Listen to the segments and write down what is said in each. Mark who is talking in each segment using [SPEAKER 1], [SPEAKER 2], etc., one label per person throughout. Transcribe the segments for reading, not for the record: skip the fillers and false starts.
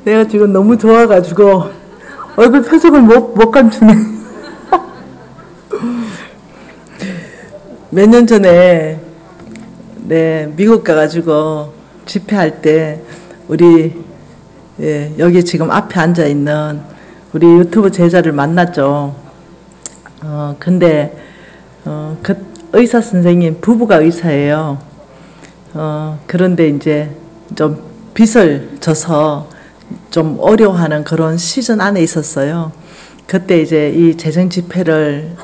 [SPEAKER 1] 내가 지금 너무 좋아가지고 얼굴 표정을 못 감추네. 몇 년 전에 미국 가가지고 집회할 때 우리 여기 지금 앞에 앉아 있는 우리 유튜브 제자를 만났죠. 근데 그 의사 선생님 부부가 의사예요. 그런데 이제 좀 빚을 져서 좀 어려워하는 그런 시즌 안에 있었어요. 그때 이제 이 재정 집회를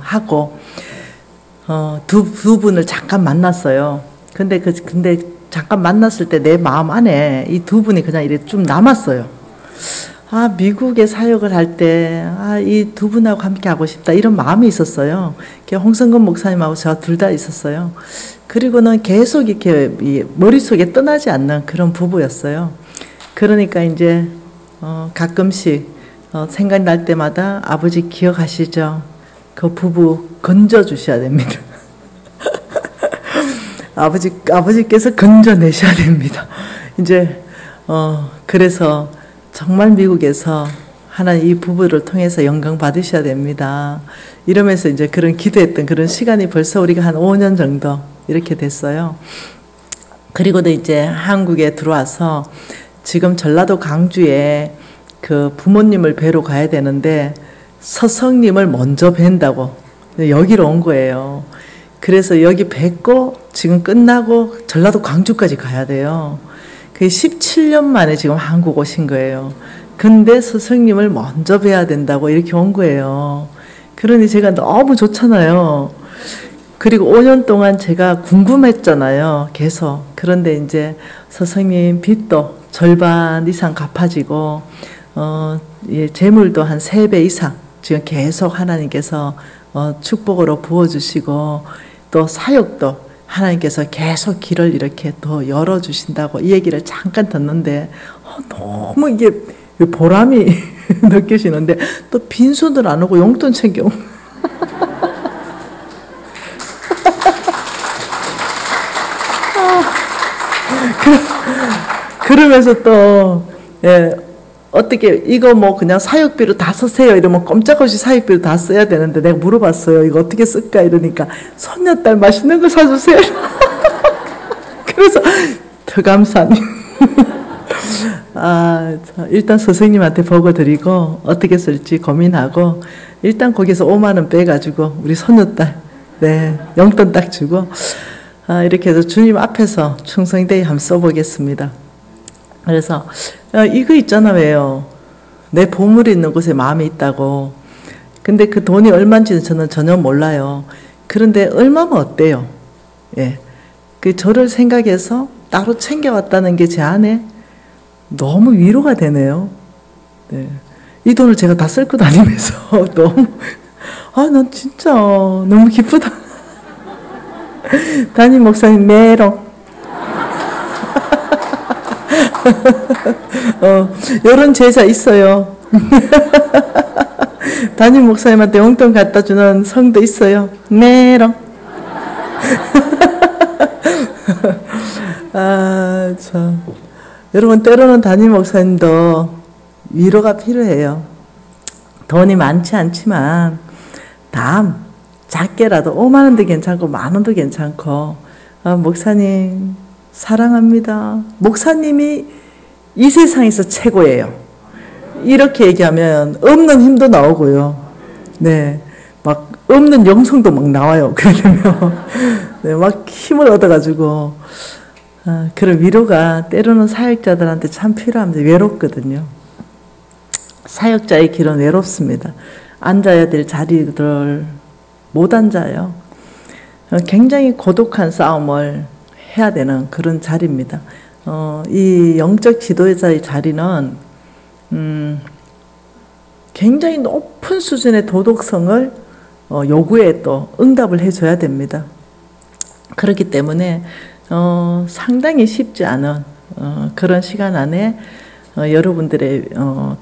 [SPEAKER 1] 하고 두 분을 잠깐 만났어요. 근데 잠깐 만났을 때 내 마음 안에 이 두 분이 그냥 이렇게 좀 남았어요. 아, 미국에 사역을 할 때, 이 두 분하고 함께 하고 싶다. 이런 마음이 있었어요. 홍성근 목사님하고 저 둘 다 있었어요. 그리고는 계속 이렇게 머릿속에 떠나지 않는 그런 부부였어요. 그러니까 이제, 가끔씩, 생각날 때마다 아버지 기억하시죠? 그 부부 건져주셔야 됩니다. 아버지께서 건져내셔야 됩니다. 이제, 그래서 정말 미국에서 하나님 이 부부를 통해서 영광 받으셔야 됩니다. 이러면서 이제 그런 기도했던 그런 시간이 벌써 우리가 한 5년 정도 이렇게 됐어요. 그리고도 이제 한국에 들어와서 지금 전라도 광주에 그 부모님을 뵈러 가야 되는데 서성님을 먼저 뵌다고 여기로 온 거예요. 그래서 여기 뵙고 지금 끝나고 전라도 광주까지 가야 돼요. 그게 17년 만에 지금 한국 오신 거예요. 근데 스승님을 먼저 뵈야 된다고 이렇게 온 거예요. 그러니 제가 너무 좋잖아요. 그리고 5년 동안 제가 궁금했잖아요. 계속. 그런데 이제 스승님 빚도 절반 이상 갚아지고 재물도 한 3배 이상 지금 계속 하나님께서 축복으로 부어주시고 또 사역도 하나님께서 계속 길을 이렇게 더 열어주신다고 이 얘기를 잠깐 듣는데 너무 이게 보람이 느껴지는데 또 빈손들 안 오고 용돈 챙겨 그러면서 또 어떻게 이거 뭐 그냥 사육비로 다 쓰세요 이러면 꼼짝없이 사육비로 다 써야 되는데 내가 물어봤어요. 이거 어떻게 쓸까 이러니까 손녀딸 맛있는 거 사주세요. 그래서 더 감사하니 일단 선생님한테 보고 드리고 어떻게 쓸지 고민하고 일단 거기서 5만 원 빼가지고 우리 손녀딸 용돈 딱 주고 이렇게 해서 주님 앞에서 충성되이 한번 써보겠습니다. 그래서 이거 있잖아 왜요? 내 보물이 있는 곳에 마음이 있다고. 근데 그 돈이 얼마인지는 저는 전혀 몰라요. 그런데 얼마면 어때요? 그 저를 생각해서 따로 챙겨왔다는 게 제 안에 너무 위로가 되네요. 이 돈을 제가 다 쓸 거 다니면서 너무 난 진짜 너무 기쁘다. 담임 목사님 메롱. 이런 제자 있어요. 담임 목사님한테 용돈 갖다 주는 성도 있어요. 메롱. 참. 여러분 때로는 담임 목사님도 위로가 필요해요. 돈이 많지 않지만 작게라도 5만 원도 괜찮고 만 원도 괜찮고 목사님 사랑합니다. 목사님이 이 세상에서 최고예요. 이렇게 얘기하면 없는 힘도 나오고요. 막 없는 영성도 막 나와요. 그러면 막 힘을 얻어가지고 그런 위로가 때로는 사역자들한테 참 필요합니다. 외롭거든요. 사역자의 길은 외롭습니다. 앉아야 될 자리를 못 앉아요. 굉장히 고독한 싸움을 해야 되는 그런 자리입니다. 이 영적 지도자의 자리는 굉장히 높은 수준의 도덕성을 요구에 또 응답을 해줘야 됩니다. 그렇기 때문에 상당히 쉽지 않은 그런 시간 안에 여러분들의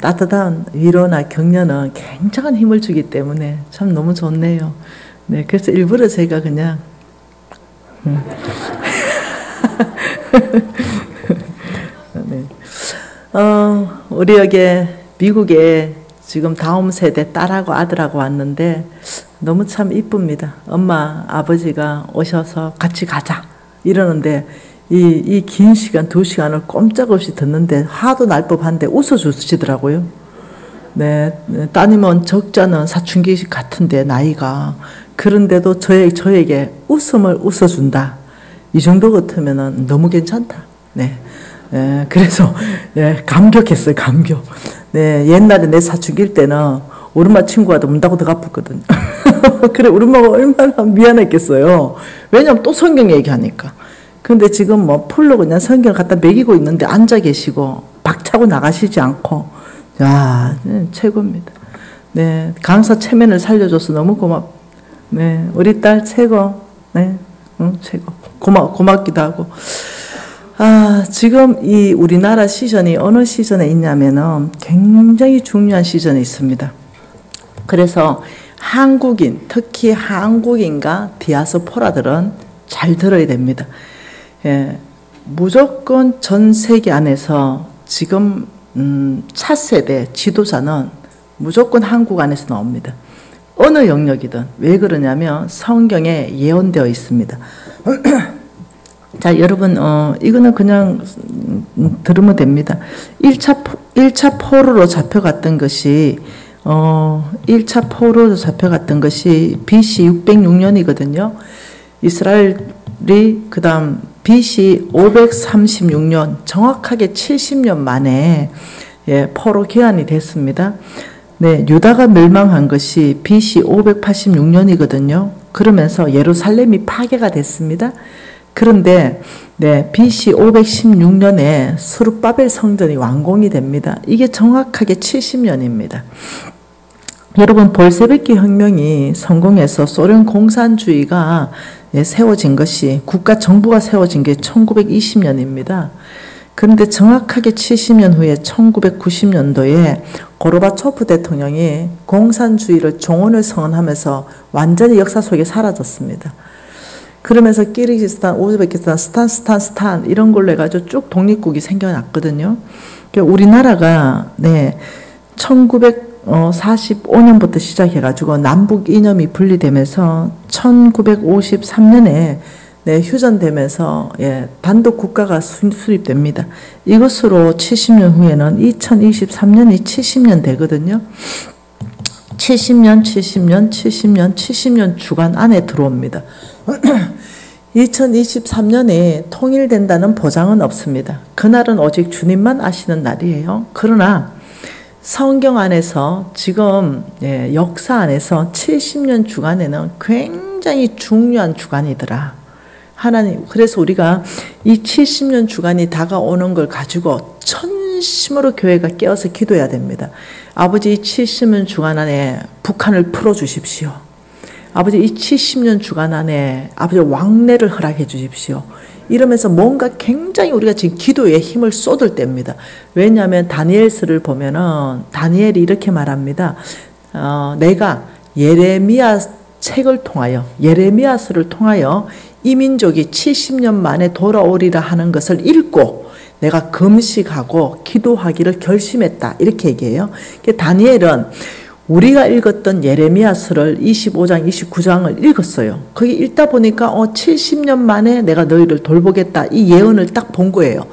[SPEAKER 1] 따뜻한 위로나 격려는 굉장한 힘을 주기 때문에 참 너무 좋네요. 그래서 일부러 제가 그냥 네. 우리 여기 미국에 지금 다음 세대 딸하고 아들하고 왔는데 너무 참 이쁩니다. 엄마, 아버지가 오셔서 같이 가자 이러는데 이 긴 시간, 2시간을 꼼짝없이 듣는데 화도 날 법한데 웃어주시더라고요. 네, 따님은 적잖은 사춘기 같은데 나이가 그런데도 저에게 웃음을 웃어준다. 이 정도 같으면은 너무 괜찮다. 네, 그래서 감격했어요. 감격. 네, 옛날에 내 사춘기일 때는 우리 엄마 친구가 문 닫고 들어갔거든요. 그래, 우리 엄마가 얼마나 미안했겠어요. 왜냐면 또 성경 얘기하니까. 근데 지금 뭐 풀로 그냥 성경을 갖다 먹이고 있는데 앉아 계시고 박차고 나가시지 않고, 야, 최고입니다. 네, 강사 체면을 살려줘서 너무 네, 우리 딸 최고. 네, 최고. 고맙기도 하고. 지금 이 우리나라 시즌이 어느 시즌에 있냐면은 굉장히 중요한 시즌에 있습니다. 그래서 한국인, 특히 한국인과 디아스포라들은 잘 들어야 됩니다. 예, 무조건 전 세계 안에서 지금 차세대 지도자는 무조건 한국 안에서 나옵니다. 어느 영역이든. 왜 그러냐면 성경에 예언되어 있습니다. 자, 여러분, 이거는 그냥 들으면 됩니다. 1차 포로로 잡혀갔던 것이 1차 포로로 잡혀갔던 것이 BC 606년이거든요. 이스라엘이 그 다음 BC 536년, 정확하게 70년 만에 포로 귀환이 됐습니다. 네, 유다가 멸망한 것이 BC 586년이거든요. 그러면서 예루살렘이 파괴가 됐습니다. 그런데 네, BC 516년에 스룹바벨 성전이 완공이 됩니다. 이게 정확하게 70년입니다. 여러분, 볼셰비키 혁명이 성공해서 소련 공산주의가 세워진 것이, 국가 정부가 세워진 게 1920년입니다. 그런데 정확하게 70년 후에 1990년도에 고르바초프 대통령이 공산주의를 종언을 선언하면서 완전히 역사 속에 사라졌습니다. 그러면서 끼르기스탄, 우즈베키스탄, 스탄 이런 걸로 해가지고 쭉 독립국이 생겨났거든요. 우리나라가 네, 1945년부터 시작해가지고 남북 이념이 분리되면서 1953년에 네, 휴전되면서 단독 국가가 수립됩니다. 이것으로 70년 후에는 2023년이 70년 되거든요. 70년 주간 안에 들어옵니다. 2023년에 통일된다는 보장은 없습니다. 그날은 오직 주님만 아시는 날이에요. 그러나 성경 안에서 지금 역사 안에서 70년 주간에는 굉장히 중요한 주간이더라. 하나님, 그래서 우리가 이 70년 주간이 다가오는 걸 가지고 전심으로 교회가 깨어서 기도해야 됩니다. 아버지, 이 70년 주간 안에 북한을 풀어주십시오. 아버지, 이 70년 주간 안에 아버지 왕래를 허락해 주십시오. 이러면서 뭔가 굉장히 우리가 지금 기도에 힘을 쏟을 때입니다. 왜냐하면 다니엘서를 보면은 다니엘이 이렇게 말합니다. 내가 예레미야 책을 통하여, 예레미야서를 통하여 이 민족이 70년 만에 돌아오리라 하는 것을 읽고 내가 금식하고 기도하기를 결심했다. 이렇게 얘기해요. 다니엘은 우리가 읽었던 예레미야서를 25장, 29장을 읽었어요. 거기 읽다 보니까 70년 만에 내가 너희를 돌보겠다. 이 예언을 딱 본 거예요.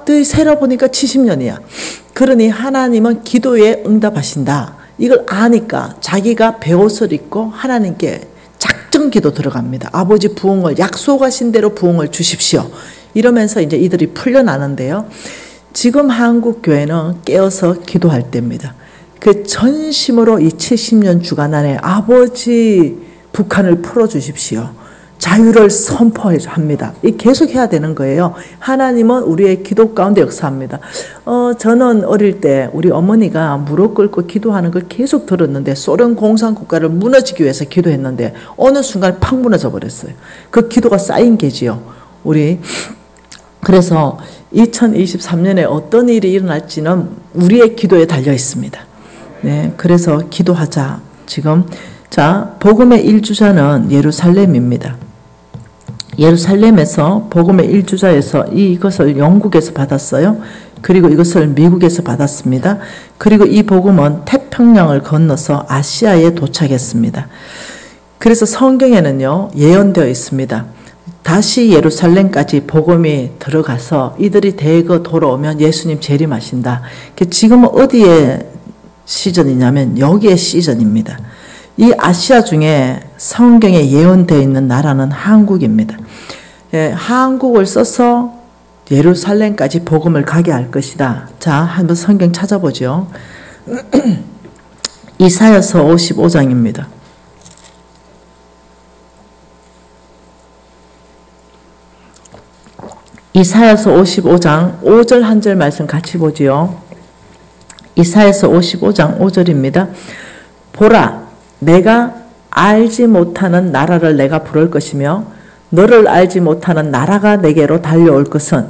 [SPEAKER 1] 또 세라 보니까 70년이야. 그러니 하나님은 기도에 응답하신다. 이걸 아니까 자기가 베옷을 입고 하나님께 작정기도 들어갑니다. 아버지 부흥을 약속하신 대로 부흥을 주십시오. 이러면서 이제 이들이 풀려나는데요. 지금 한국 교회는 깨어서 기도할 때입니다. 그 전심으로 이 70년 주간 안에 아버지 북한을 풀어주십시오. 자유를 선포합니다. 이 계속 해야 되는 거예요. 하나님은 우리의 기도 가운데 역사합니다. 저는 어릴 때 우리 어머니가 무릎 꿇고 기도하는 걸 계속 들었는데 소련 공산국가를 무너지기 위해서 기도했는데 어느 순간 팍 무너져 버렸어요. 그 기도가 쌓인 게지요. 우리 그래서 2023년에 어떤 일이 일어날지는 우리의 기도에 달려 있습니다. 네, 그래서 기도하자. 지금 자, 복음의 일주자는 예루살렘입니다. 예루살렘에서 복음의 일주자에서 이것을 영국에서 받았어요. 그리고 이것을 미국에서 받았습니다. 그리고 이 복음은 태평양을 건너서 아시아에 도착했습니다. 그래서 성경에는요, 예언되어 있습니다. 다시 예루살렘까지 복음이 들어가서 이들이 대거 돌아오면 예수님 재림하신다. 지금은 어디에 시즌이냐면 여기에 시즌입니다. 이 아시아 중에 성경에 예언되어 있는 나라는 한국입니다. 예, 한국을 써서 예루살렘까지 복음을 가게 할 것이다. 자, 한번 성경 찾아보죠. 이사야서 55장입니다. 이사야서 55장 5절 한 절 말씀 같이 보지요. 이사야서 55장 5절입니다. 보라, 내가 알지 못하는 나라를 내가 부를 것이며 너를 알지 못하는 나라가 내게로 달려올 것은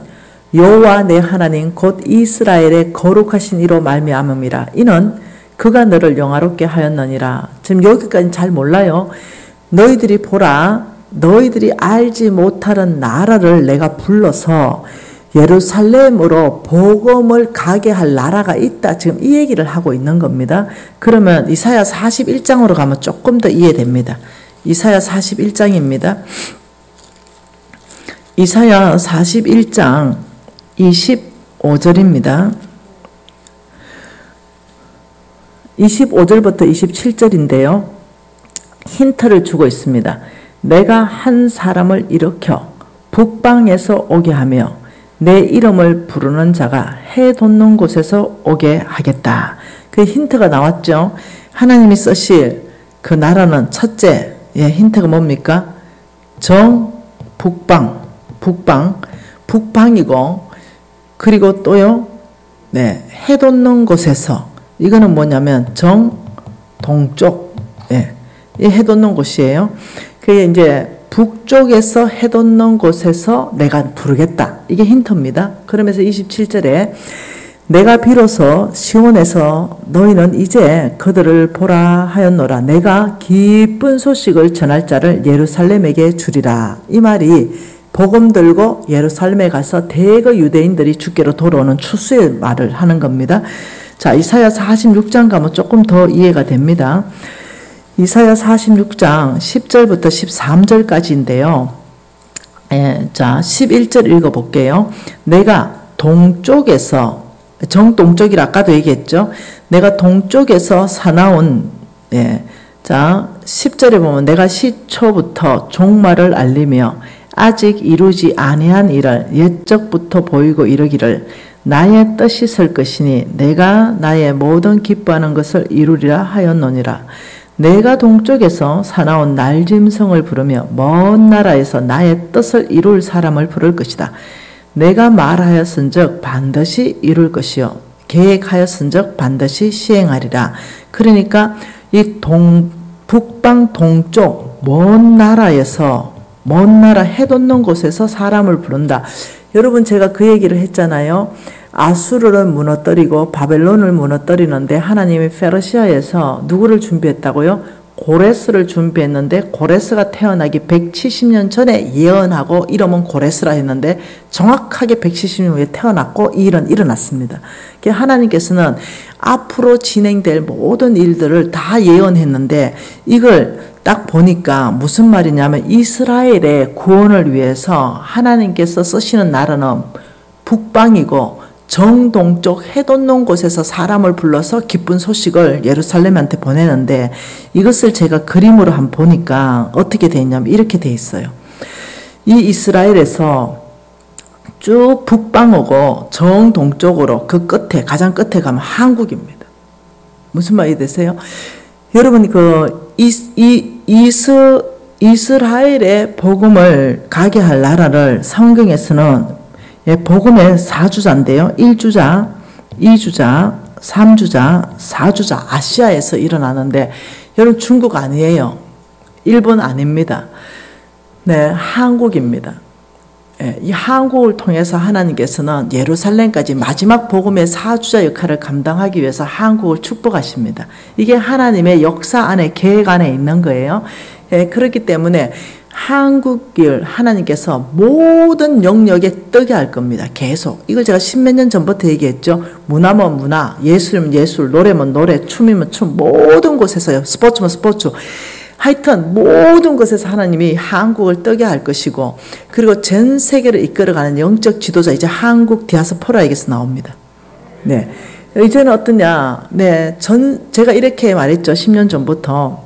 [SPEAKER 1] 여호와 내 하나님 곧 이스라엘의 거룩하신 이로 말미암음이라. 이는 그가 너를 영화롭게 하였느니라. 지금 여기까지 잘 몰라요. 너희들이 보라, 너희들이 알지 못하는 나라를 내가 불러서 예루살렘으로 복음을 가게 할 나라가 있다. 지금 이 얘기를 하고 있는 겁니다. 그러면 이사야 41장으로 가면 조금 더 이해됩니다. 이사야 41장입니다. 이사야 41장 25절입니다. 25절부터 27절인데요. 힌트를 주고 있습니다. 내가 한 사람을 일으켜 북방에서 오게 하며 내 이름을 부르는 자가 해 돋는 곳에서 오게 하겠다. 그 힌트가 나왔죠. 하나님이 쓰실 그 나라는 첫째, 힌트가 뭡니까? 북방이고, 그리고 또요, 해 돋는 곳에서, 이거는 뭐냐면 동쪽, 이 해 돋는 곳이에요. 그게 이제 북쪽에서 해 돋는 곳에서 내가 부르겠다. 이게 힌트입니다. 그러면서 27절에 내가 비로소 시온에서 너희는 이제 그들을 보라 하였노라. 내가 기쁜 소식을 전할 자를 예루살렘에게 주리라. 이 말이 복음 들고 예루살렘에 가서 대거 유대인들이 주께로 돌아오는 추수의 말을 하는 겁니다. 자, 이사야 46장 가면 조금 더 이해가 됩니다. 이사야 46장 10절부터 13절까지인데요. 자, 11절 읽어볼게요. 내가 동쪽에서, 정동쪽이라 아까도 얘기했죠. 내가 동쪽에서 사나운, 자, 10절에 보면 내가 시초부터 종말을 알리며 아직 이루지 아니한 일을 옛적부터 보이고 이르기를 나의 뜻이 설 것이니 내가 나의 모든 기뻐하는 것을 이루리라 하였노니라. 내가 동쪽에서 사나운 날짐승을 부르며 먼 나라에서 나의 뜻을 이룰 사람을 부를 것이다. 내가 말하였은즉 반드시 이룰 것이요 계획하였은즉 반드시 시행하리라. 그러니까 이 북방 동쪽 먼 나라에서 먼 나라 해 돋는 곳에서 사람을 부른다. 여러분 제가 그 얘기를 했잖아요. 아수르를 무너뜨리고 바벨론을 무너뜨리는데 하나님이 페르시아에서 누구를 준비했다고요? 고레스를 준비했는데 고레스가 태어나기 170년 전에 예언하고 이름은 고레스라 했는데 정확하게 170년 후에 태어났고 이 일은 일어났습니다. 하나님께서는 앞으로 진행될 모든 일들을 다 예언했는데 이걸 딱 보니까 무슨 말이냐면 이스라엘의 구원을 위해서 하나님께서 쓰시는 나라는 북방이고 정동쪽 해 돋는 곳에서 사람을 불러서 기쁜 소식을 예루살렘한테 보내는데 이것을 제가 그림으로 한번 보니까 어떻게 돼 있냐면 이렇게 돼 있어요. 이 이스라엘에서 쭉 북방 오고 정동쪽으로 그 끝에 가장 끝에 가면 한국입니다. 무슨 말이 되세요? 여러분 이스라엘의 복음을 가게 할 나라를 성경에서는 복음의 4주자인데요. 1주자, 2주자, 3주자, 4주자 아시아에서 일어나는데 여러분 중국 아니에요. 일본 아닙니다. 네, 한국입니다. 이 한국을 통해서 하나님께서는 예루살렘까지 마지막 복음의 4주자 역할을 감당하기 위해서 한국을 축복하십니다. 이게 하나님의 역사 안에 계획 안에 있는 거예요. 그렇기 때문에 한국을 하나님께서 모든 영역에 뜨게 할 겁니다. 계속. 이걸 제가 십몇 년 전부터 얘기했죠. 문화면 문화, 예술이면 예술, 노래면 노래, 춤이면 춤, 모든 곳에서요. 스포츠면 스포츠. 하여튼 모든 것에서 하나님이 한국을 뜨게 할 것이고, 그리고 전 세계를 이끌어가는 영적 지도자, 이제 한국 디아스포라에게서 나옵니다. 네. 이제는 어떠냐. 네. 제가 이렇게 말했죠. 10년 전부터.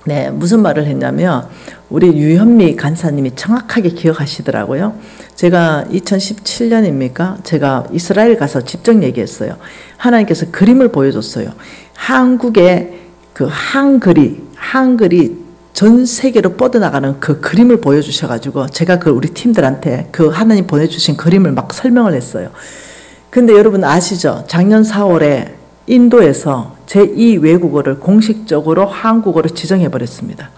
[SPEAKER 1] 네. 무슨 말을 했냐면, 우리 유현미 간사님이 정확하게 기억하시더라고요. 제가 2017년입니까? 제가 이스라엘 가서 직접 얘기했어요. 하나님께서 그림을 보여줬어요. 한국의 그 한글이 전 세계로 뻗어나가는 그 그림을 보여주셔가지고 제가 그 우리 팀들한테 그 하나님 보내주신 그림을 막 설명을 했어요. 근데 여러분 아시죠? 작년 4월에 인도에서 제2 외국어를 공식적으로 한국어로 지정해버렸습니다.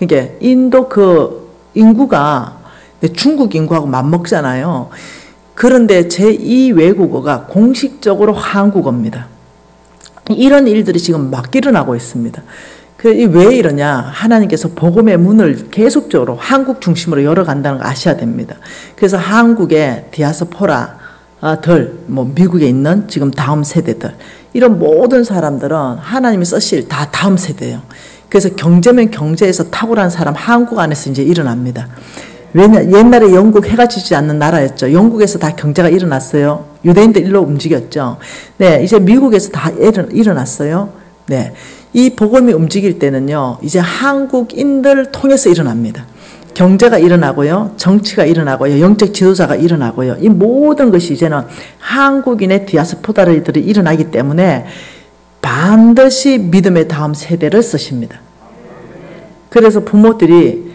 [SPEAKER 1] 이게 인도 그 인구가 중국 인구하고 맞먹잖아요. 그런데 제2 외국어가 공식적으로 한국어입니다. 이런 일들이 지금 막 일어나고 있습니다. 왜 이러냐? 하나님께서 복음의 문을 계속적으로 한국 중심으로 열어간다는 거 아셔야 됩니다. 그래서 한국의 디아스포라들, 미국에 있는 지금 다음 세대들, 이런 모든 사람들은 하나님이 쓰실 다 다음 세대예요. 그래서 경제면 경제에서 탁월한 사람 한국 안에서 이제 일어납니다. 왜냐, 옛날에 영국 해가 지지 않는 나라였죠. 영국에서 다 경제가 일어났어요. 유대인들 일로 움직였죠. 네, 이제 미국에서 다 일어났어요. 네, 이 복음이 움직일 때는요, 이제 한국인들을 통해서 일어납니다. 경제가 일어나고요, 정치가 일어나고요, 영적 지도자가 일어나고요. 이 모든 것이 이제는 한국인의 디아스포라들이 일어나기 때문에 반드시 믿음의 다음 세대를 쓰십니다. 그래서 부모들이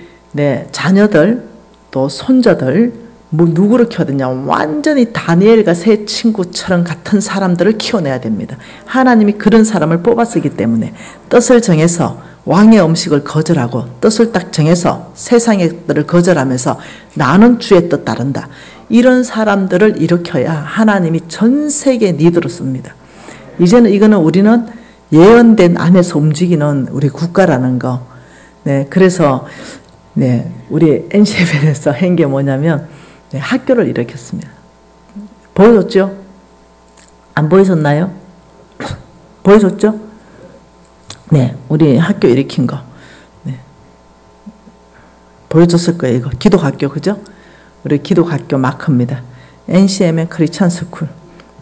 [SPEAKER 1] 자녀들 또 손자들 누구를 키워야 되냐, 완전히 다니엘과 세 친구처럼 같은 사람들을 키워내야 됩니다. 하나님이 그런 사람을 뽑았기 때문에 뜻을 정해서 왕의 음식을 거절하고 뜻을 딱 정해서 세상의 뜻을 거절하면서 나는 주의 뜻 따른다. 이런 사람들을 일으켜야 하나님이 전 세계 리더로 씁니다. 이제는 이거는 우리는 예언된 안에서 움직이는 우리 국가라는 거. 네, 그래서 우리 NCF에서 한 게 뭐냐면 학교를 일으켰습니다. 보여줬죠? 안 보여줬나요? 보여줬죠? 네, 우리 학교 일으킨 거. 네. 보여줬을 거예요, 이거. 기독학교, 그죠? 우리 기독학교 마크입니다. NCMN 크리스천 스쿨.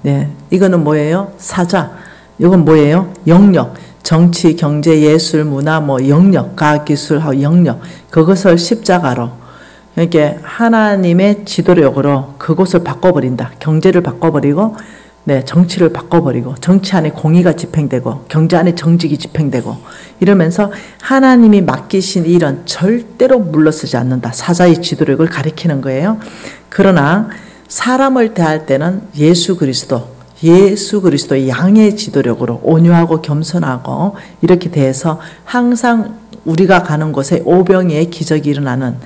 [SPEAKER 1] 네, 이거는 뭐예요? 사자. 이건 뭐예요? 영역. 정치, 경제, 예술, 문화, 영역, 과학, 기술하고 영역. 그것을 십자가로. 이렇게 하나님의 지도력으로 그것을 바꿔버린다. 경제를 바꿔버리고, 정치를 바꿔버리고, 정치 안에 공의가 집행되고, 경제 안에 정직이 집행되고, 이러면서 하나님이 맡기신 일은 절대로 물러서지 않는다. 사자의 지도력을 가리키는 거예요. 그러나 사람을 대할 때는 예수 그리스도의 양의 지도력으로 온유하고 겸손하고 이렇게 대해서 항상 우리가 가는 곳에 오병이의 기적이 일어나는,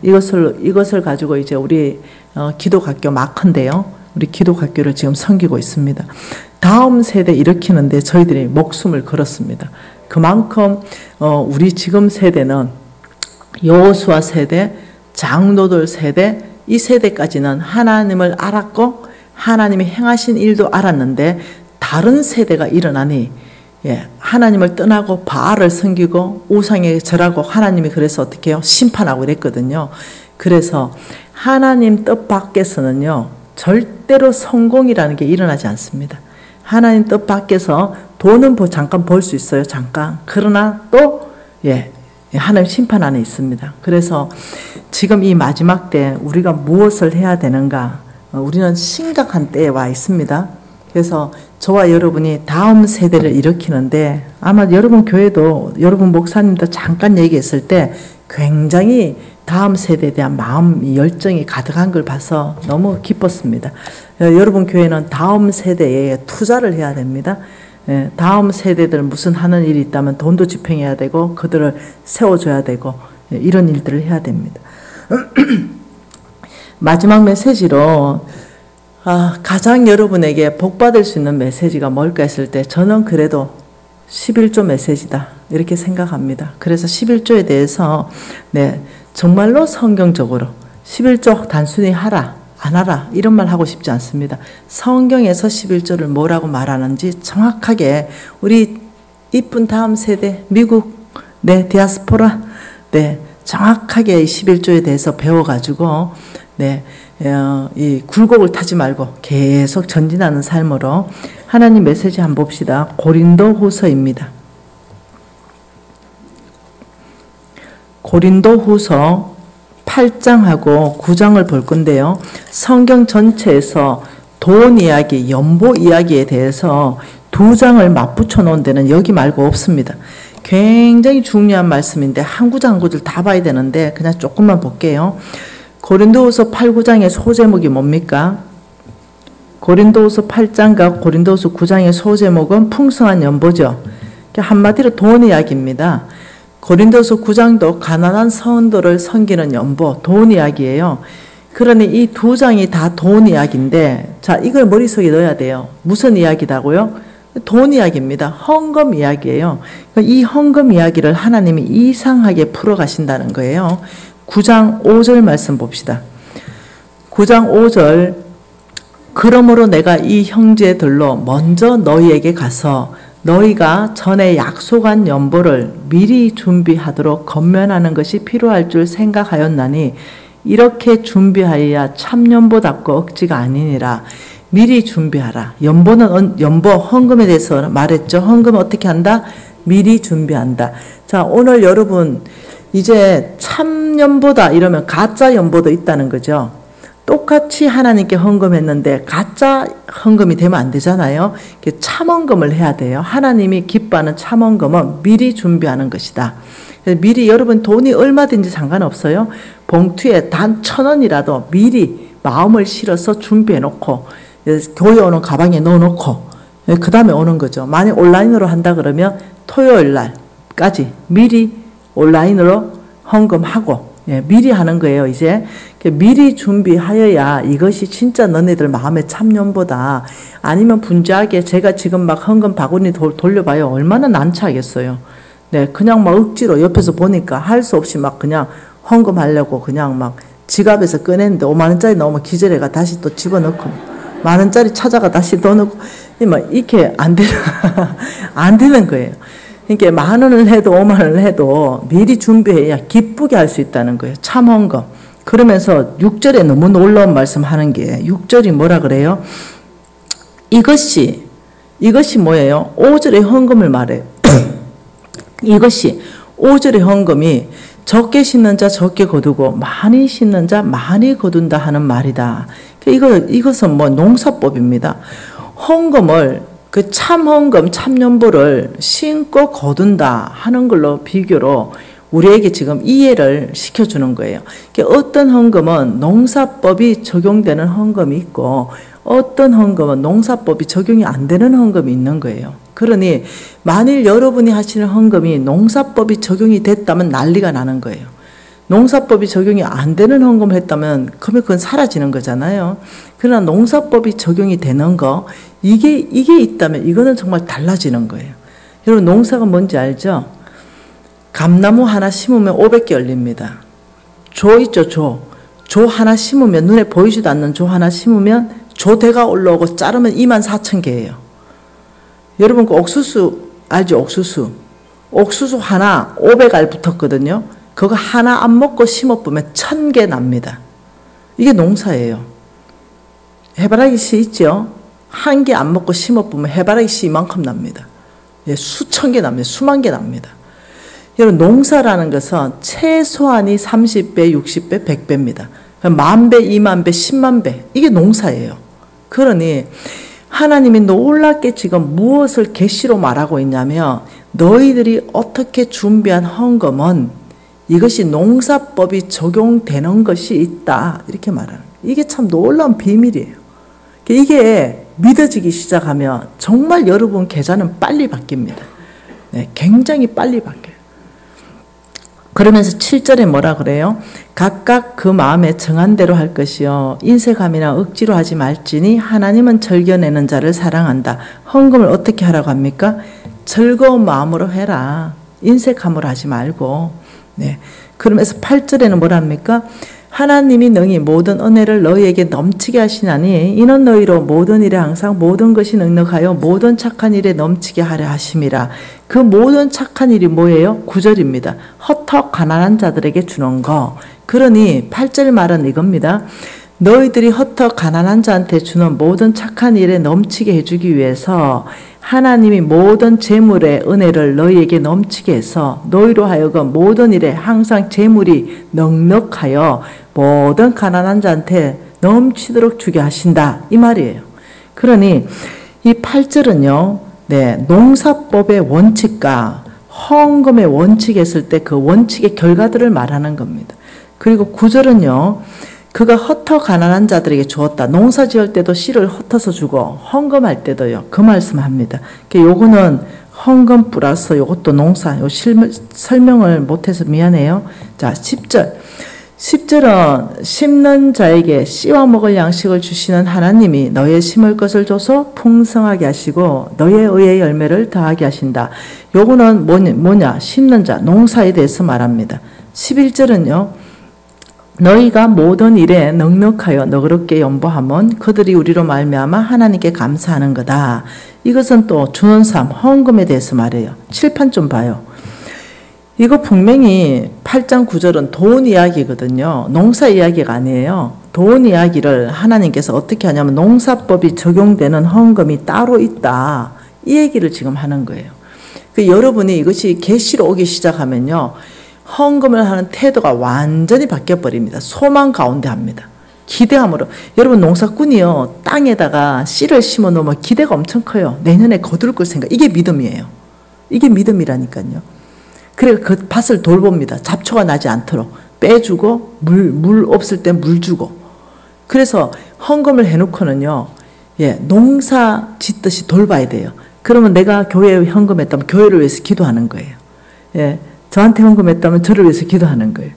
[SPEAKER 1] 이것을 가지고 이제 우리 기독학교 마크인데요. 우리 기독학교를 지금 섬기고 있습니다. 다음 세대 일으키는데 저희들이 목숨을 걸었습니다. 그만큼 우리 지금 세대는 여호수아 세대, 장로들 세대, 이 세대까지는 하나님을 알았고 하나님이 행하신 일도 알았는데 다른 세대가 일어나니 하나님을 떠나고 바알을 섬기고 우상에 절하고 하나님이 그래서 어떻게 해요? 심판하고 이랬거든요. 그래서 하나님 뜻 밖에서는요, 절대로 성공이라는 게 일어나지 않습니다. 하나님 뜻 밖에서 돈은 잠깐 벌 수 있어요. 잠깐. 그러나 또 하나님 심판 안에 있습니다. 그래서 지금 이 마지막 때 우리가 무엇을 해야 되는가? 우리는 심각한 때에 와 있습니다. 그래서 저와 여러분이 다음 세대를 일으키는데 아마 여러분 교회도 여러분 목사님도 잠깐 얘기했을 때 굉장히 다음 세대에 대한 마음, 열정이 가득한 걸 봐서 너무 기뻤습니다. 여러분 교회는 다음 세대에 투자를 해야 됩니다. 다음 세대들 무슨 하는 일이 있다면 돈도 집행해야 되고 그들을 세워줘야 되고 이런 일들을 해야 됩니다. 마지막 메시지로 가장 여러분에게 복받을 수 있는 메시지가 뭘까 했을 때 저는 그래도 11조 메시지다 이렇게 생각합니다. 그래서 11조에 대해서 정말로 성경적으로 11조 단순히 하라, 안 하라 이런 말 하고 싶지 않습니다. 성경에서 11조를 뭐라고 말하는지 정확하게 우리 이쁜 다음 세대, 미국, 디아스포라, 정확하게 11조에 대해서 배워가지고, 이 굴곡을 타지 말고 계속 전진하는 삶으로 하나님 메시지 한번 봅시다. 고린도후서입니다. 고린도후서 8장하고 9장을 볼 건데요. 성경 전체에서 돈 이야기, 연보 이야기에 대해서 두 장을 맞붙여 놓은 데는 여기 말고 없습니다. 굉장히 중요한 말씀인데 한 구절 한 구절 다 봐야 되는데 그냥 조금만 볼게요. 고린도후서 8, 9장의 소제목이 뭡니까? 고린도후서 8장과 고린도후서 9장의 소제목은 풍성한 연보죠. 한마디로 돈 이야기입니다. 고린도서 9장도 가난한 성도를 섬기는 연보, 돈 이야기예요. 그러니 이 두 장이 다 돈 이야기인데, 자, 이걸 머릿속에 넣어야 돼요. 무슨 이야기다고요? 돈 이야기입니다. 헌금 이야기예요. 이 헌금 이야기를 하나님이 이상하게 풀어가신다는 거예요. 9장 5절 말씀 봅시다. 9장 5절, 그러므로 내가 이 형제들로 먼저 너희에게 가서 너희가 전에 약속한 연보를 미리 준비하도록 건면하는 것이 필요할 줄 생각하였나니 이렇게 준비하여야 참연보답고 억지가 아니니라. 미리 준비하라. 연보는 연보 헌금에 대해서 말했죠. 헌금 어떻게 한다? 미리 준비한다. 자, 오늘 여러분 이제 참연보다 이러면 가짜 연보도 있다는 거죠. 똑같이 하나님께 헌금했는데 가짜 헌금이 되면 안 되잖아요. 참헌금을 해야 돼요. 하나님이 기뻐하는 참헌금은 미리 준비하는 것이다. 미리 여러분 돈이 얼마든지 상관없어요. 봉투에 단 1,000원이라도 미리 마음을 실어서 준비해 놓고 교회 오는 가방에 넣어 놓고 그 다음에 오는 거죠. 만약 온라인으로 한다 그러면 토요일 날까지 미리 온라인으로 헌금하고 미리 하는 거예요. 이제 미리 준비하여야 이것이 진짜 너네들 마음의 참연보다 아니면 분주하게 제가 지금 막 헌금 바구니 돌려봐요. 얼마나 난처하겠어요. 그냥 막 억지로 옆에서 보니까 할 수 없이 막 그냥 헌금하려고 그냥 막 지갑에서 꺼냈는데 5만 원짜리 나오면 기절해가 다시 또 집어넣고 10,000원짜리 찾아가 다시 더 넣고 이렇게 안 되는 거예요. 그러니까 10,000원을 해도 50,000원을 해도 미리 준비해야 기쁘게 할 수 있다는 거예요. 참헌금. 그러면서 6절에 너무 놀라운 말씀하는 게 6절이 뭐라 그래요? 이것이 뭐예요? 5절의 헌금을 말해요. 이것이 5절의 헌금이 적게 심는 자 적게 거두고 많이 심는 자 많이 거둔다 하는 말이다. 이것은 뭐 농사법입니다. 헌금을 그 참헌금, 참연보를 심고 거둔다 하는 걸로 비교로 우리에게 지금 이해를 시켜주는 거예요. 어떤 헌금은 농사법이 적용되는 헌금이 있고 어떤 헌금은 농사법이 적용이 안 되는 헌금이 있는 거예요. 그러니 만일 여러분이 하시는 헌금이 농사법이 적용이 됐다면 난리가 나는 거예요. 농사법이 적용이 안 되는 헌금을 했다면 그러면 그건 사라지는 거잖아요. 그러나 농사법이 적용이 되는 거 이게 있다면 이거는 정말 달라지는 거예요. 여러분 농사가 뭔지 알죠? 감나무 하나 심으면 500개 열립니다. 조 있죠, 조. 조 하나 심으면 눈에 보이지도 않는 조 하나 심으면 조대가 올라오고 자르면 24,000개예요. 여러분 그 옥수수 알죠? 옥수수 하나 500알 붙었거든요. 그거 하나 안 먹고 심어보면 1,000개 납니다. 이게 농사예요. 해바라기 씨 있죠? 한 개 안 먹고 심어보면 해바라기 씨 이만큼 납니다. 수천 개 납니다. 수만 개 납니다. 여러분 농사라는 것은 최소한이 30배, 60배, 100배입니다. 10,000배, 20,000배, 100,000배 이게 농사예요. 그러니 하나님이 놀랍게 지금 무엇을 계시로 말하고 있냐면 너희들이 어떻게 준비한 헌금은 이것이 농사법이 적용되는 것이 있다 이렇게 말하는 거예요. 이게 참 놀라운 비밀이에요. 이게 믿어지기 시작하면 정말 여러분 계좌는 빨리 바뀝니다. 굉장히 빨리 바뀌어요. 그러면서 7절에 뭐라 그래요? 각각 그 마음에 정한 대로 할 것이요 인색함이나 억지로 하지 말지니 하나님은 절겨내는 자를 사랑한다. 헌금을 어떻게 하라고 합니까? 즐거운 마음으로 해라. 인색함으로 하지 말고. 그러면서 8절에는 뭐랍니까? 하나님이 능히 모든 은혜를 너희에게 넘치게 하시나니 이는 너희로 모든 일에 항상 모든 것이 넉넉하여 모든 착한 일에 넘치게 하려 하심이라. 그 모든 착한 일이 뭐예요? 9절입니다. 헛헛 가난한 자들에게 주는 거. 그러니 8절 말은 이겁니다. 너희들이 헛헛 가난한 자한테 주는 모든 착한 일에 넘치게 해주기 위해서 하나님이 모든 재물의 은혜를 너희에게 넘치게 해서 너희로 하여금 모든 일에 항상 재물이 넉넉하여 모든 가난한 자한테 넘치도록 주게 하신다. 이 말이에요. 그러니 이 8절은요. 네, 농사법의 원칙과 헌금의 원칙이 했을 때 그 원칙의 결과들을 말하는 겁니다. 그리고 9절은요. 그가 흩어 가난한 자들에게 주었다. 농사 지을 때도 씨를 흩어서 주고 헌금할 때도요. 그 말씀을 합니다. 요거는 헌금 플러스 요것도 농사. 요 설명을 못해서 미안해요. 자, 10절. 10절은 심는 자에게 씨와 먹을 양식을 주시는 하나님이 너의 심을 것을 줘서 풍성하게 하시고 너의 의의 열매를 더하게 하신다. 요거는 뭐냐? 심는 자, 농사에 대해서 말합니다. 11절은요. 너희가 모든 일에 넉넉하여 너그럽게 연보하면 그들이 우리로 말미암아 하나님께 감사하는 거다. 이것은 또 주는 삶, 헌금에 대해서 말해요. 칠판 좀 봐요. 이거 분명히 8장 9절은 돈 이야기거든요. 농사 이야기가 아니에요. 돈 이야기를 하나님께서 어떻게 하냐면 농사법이 적용되는 헌금이 따로 있다. 이 얘기를 지금 하는 거예요. 여러분이 이것이 계시로 오기 시작하면요. 헌금을 하는 태도가 완전히 바뀌어버립니다. 소망 가운데 합니다. 기대함으로. 여러분 농사꾼이요. 땅에다가 씨를 심어 놓으면 기대가 엄청 커요. 내년에 거둘 걸 생각. 이게 믿음이에요. 이게 믿음이라니까요. 그래서 그 밭을 돌봅니다. 잡초가 나지 않도록. 빼주고 물 없을 때 물 주고. 그래서 헌금을 해놓고는요. 예, 농사 짓듯이 돌봐야 돼요. 그러면 내가 교회에 헌금했다면 교회를 위해서 기도하는 거예요. 예. 저한테 헌금했다면 저를 위해서 기도하는 거예요.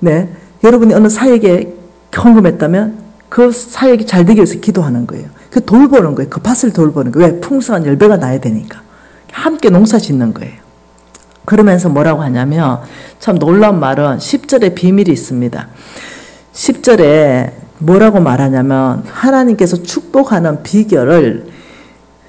[SPEAKER 1] 네, 여러분이 어느 사역에 헌금했다면 그 사역이 잘 되기 위해서 기도하는 거예요. 그 돌보는 거예요. 그 밭을 돌보는 거예요. 왜? 풍성한 열매가 나야 되니까. 함께 농사 짓는 거예요. 그러면서 뭐라고 하냐면 참 놀라운 말은 10절에 비밀이 있습니다. 10절에 뭐라고 말하냐면 하나님께서 축복하는 비결을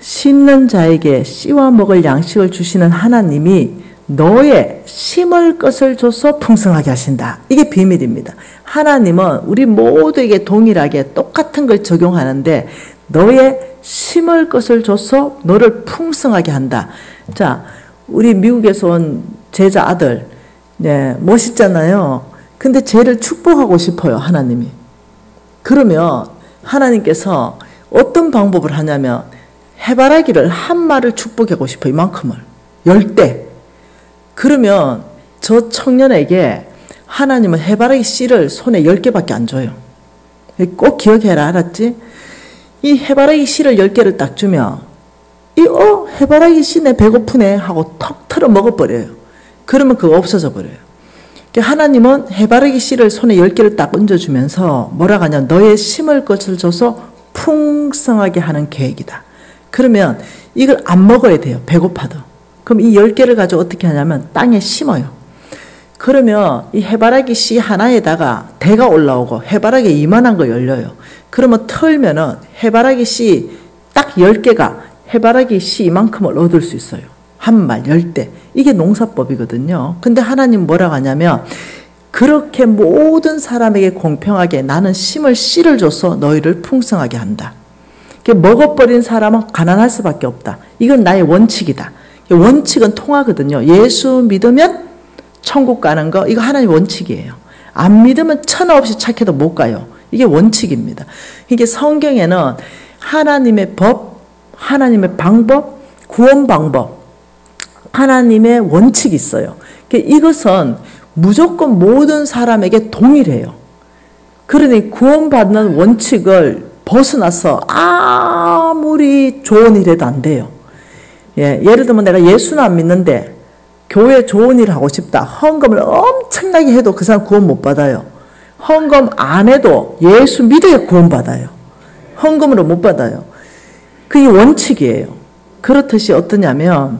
[SPEAKER 1] 심는 자에게 씨와 먹을 양식을 주시는 하나님이 너의 심을 것을 줘서 풍성하게 하신다. 이게 비밀입니다. 하나님은 우리 모두에게 동일하게 똑같은 걸 적용하는데 너의 심을 것을 줘서 너를 풍성하게 한다. 자, 우리 미국에서 온 제자 아들, 네, 멋있잖아요. 근데 쟤를 축복하고 싶어요, 하나님이. 그러면 하나님께서 어떤 방법을 하냐면 해바라기를 한 마를 축복하고 싶어요, 이만큼을. 10대. 그러면 저 청년에게 하나님은 해바라기 씨를 손에 10개밖에 안 줘요. 꼭 기억해라, 알았지? 이 해바라기 씨를 10개를 딱 주면 해바라기 씨 내 배고프네 하고 턱 털어 먹어버려요. 그러면 그거 없어져 버려요. 하나님은 해바라기 씨를 손에 10개를 딱 얹어주면서 뭐라고 하냐, 너의 심을 것을 줘서 풍성하게 하는 계획이다. 그러면 이걸 안 먹어야 돼요, 배고파도. 그럼 이 10개를 가지고 어떻게 하냐면 땅에 심어요. 그러면 이 해바라기 씨 하나에다가 대가 올라오고 해바라기 이만한 거 열려요. 그러면 털면은 해바라기 씨 딱 10개가 해바라기 씨 이만큼을 얻을 수 있어요. 한 말 10대. 이게 농사법이거든요. 근데 하나님 뭐라고 하냐면 그렇게 모든 사람에게 공평하게 나는 심을 씨를 줘서 너희를 풍성하게 한다. 먹어버린 사람은 가난할 수밖에 없다. 이건 나의 원칙이다. 원칙은 통하거든요. 예수 믿으면 천국 가는 거, 이거 하나님의 원칙이에요. 안 믿으면 천하 없이 착해도 못 가요. 이게 원칙입니다. 이게 성경에는 하나님의 법, 하나님의 방법, 구원 방법, 하나님의 원칙이 있어요. 이것은 무조건 모든 사람에게 동일해요. 그러니 구원받는 원칙을 벗어나서 아무리 좋은 일해도 안 돼요. 예, 예를 들면 내가 예수는 안 믿는데 교회 좋은 일 하고 싶다. 헌금을 엄청나게 해도 그 사람 구원 못 받아요. 헌금 안 해도 예수 믿어야 구원 받아요. 헌금으로 못 받아요. 그게 원칙이에요. 그렇듯이 어떠냐면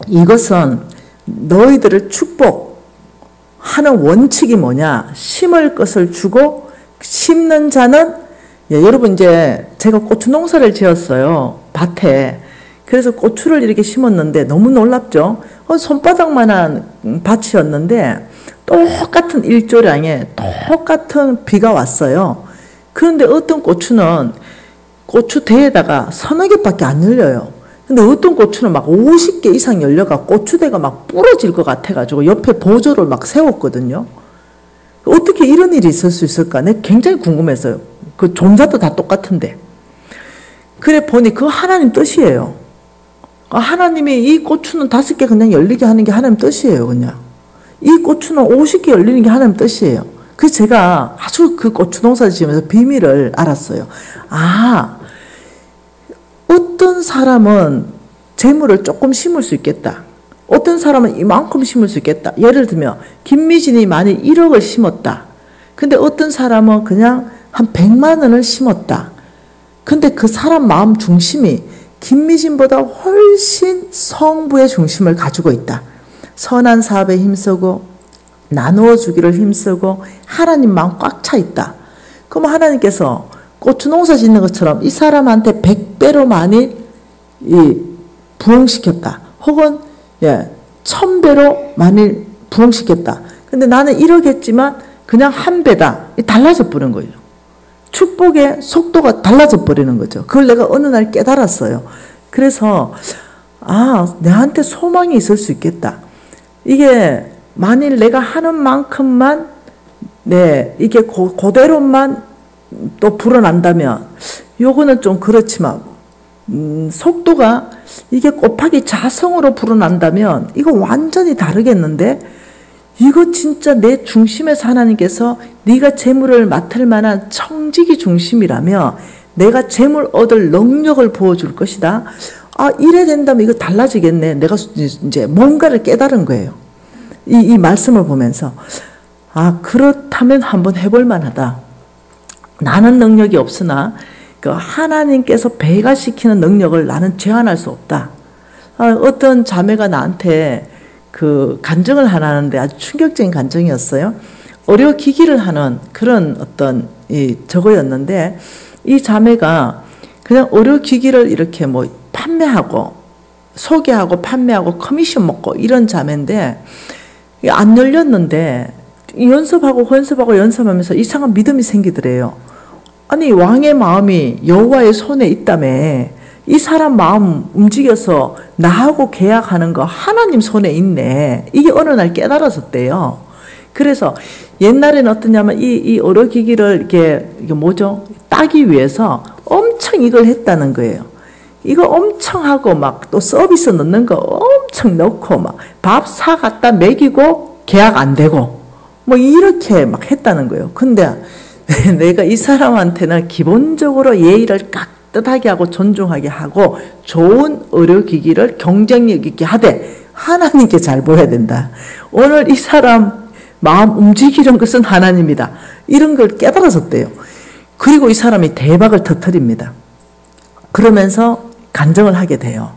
[SPEAKER 1] 이것은 너희들을 축복하는 하는 원칙이 뭐냐? 심을 것을 주고 심는 자는, 예, 여러분 이제 제가 고추 농사를 지었어요. 밭에. 그래서 고추를 이렇게 심었는데 너무 놀랍죠? 손바닥만한 밭이었는데 똑같은 일조량에 똑같은 비가 왔어요. 그런데 어떤 고추는 고추 대에다가 서너 개밖에 안 열려요. 근데 어떤 고추는 막 50개 이상 열려가 고추대가 막 부러질 것 같아가지고 옆에 보조를 막 세웠거든요. 어떻게 이런 일이 있을 수 있을까? 내가 굉장히 궁금했어요. 그 종자도 다 똑같은데. 그래 보니 그거 하나님 뜻이에요. 하나님이 이 고추는 5개 그냥 열리게 하는 게 하나님 뜻이에요, 그냥. 이 고추는 50개 열리는 게 하나님 뜻이에요. 그래서 제가 아주 그 고추 농사를 지으면서 비밀을 알았어요. 아, 어떤 사람은 재물을 조금 심을 수 있겠다. 어떤 사람은 이만큼 심을 수 있겠다. 예를 들면 김미진이 만일 1억을 심었다. 근데 어떤 사람은 그냥 한 100만 원을 심었다. 근데 그 사람 마음 중심이 김미진보다 훨씬 성부의 중심을 가지고 있다. 선한 사업에 힘쓰고 나누어 주기를 힘쓰고 하나님 마음 꽉 차 있다. 그럼 하나님께서 고추 농사 짓는 것처럼 이 사람한테 100배로 많이 부흥시켰다. 혹은 1000배로 많이 부흥시켰다. 근데 나는 1억 했지만 그냥 한 배다. 달라져 버린 거예요. 축복의 속도가 달라져 버리는 거죠. 그걸 내가 어느 날 깨달았어요. 그래서 내한테 소망이 있을 수 있겠다. 이게 만일 내가 하는 만큼만 이게 그대로만 또 불어난다면 요거는 좀 그렇지만 속도가 이게 곱하기 자성으로 불어난다면 이거 완전히 다르겠는데, 이거 진짜 내 중심에서 하나님께서 네가 재물을 맡을 만한 청지기 중심이라며 내가 재물 얻을 능력을 보여줄 것이다. 이래 된다면 이거 달라지겠네. 내가 이제 뭔가를 깨달은 거예요. 이 말씀을 보면서 그렇다면 한번 해볼 만하다. 나는 능력이 없으나 그 하나님께서 배가시키는 능력을 나는 제한할 수 없다. 어떤 자매가 나한테 그 간증을 하는데 아주 충격적인 간증이었어요. 의료기기를 하는 그런 어떤 저거였는데, 이 자매가 그냥 의료기기를 이렇게 뭐 판매하고 소개하고 판매하고 커미션 먹고 이런 자매인데 안 열렸는데 연습하면서 이상한 믿음이 생기더래요. 아니, 왕의 마음이 여호와의 손에 있다며 이 사람 마음 움직여서 나하고 계약하는 거 하나님 손에 있네. 이게 어느 날 깨달았었대요. 그래서 옛날에는 어떠냐면 이 의료기기를 이게 뭐죠? 따기 위해서 엄청 이걸 했다는 거예요. 이거 엄청 하고 막 또 서비스 넣는 거 엄청 넣고 막 밥 사 갖다 먹이고 계약 안 되고 뭐 이렇게 막 했다는 거예요. 근데 내가 이 사람한테는 기본적으로 예의를 깍듯하게 하고 존중하게 하고 좋은 의료기기를 경쟁력 있게 하되 하나님께 잘 보여야 된다. 오늘 이 사람 마음 움직이는 것은 하나님이다. 이런 걸 깨달았었대요. 그리고 이 사람이 대박을 터뜨립니다. 그러면서 간증을 하게 돼요.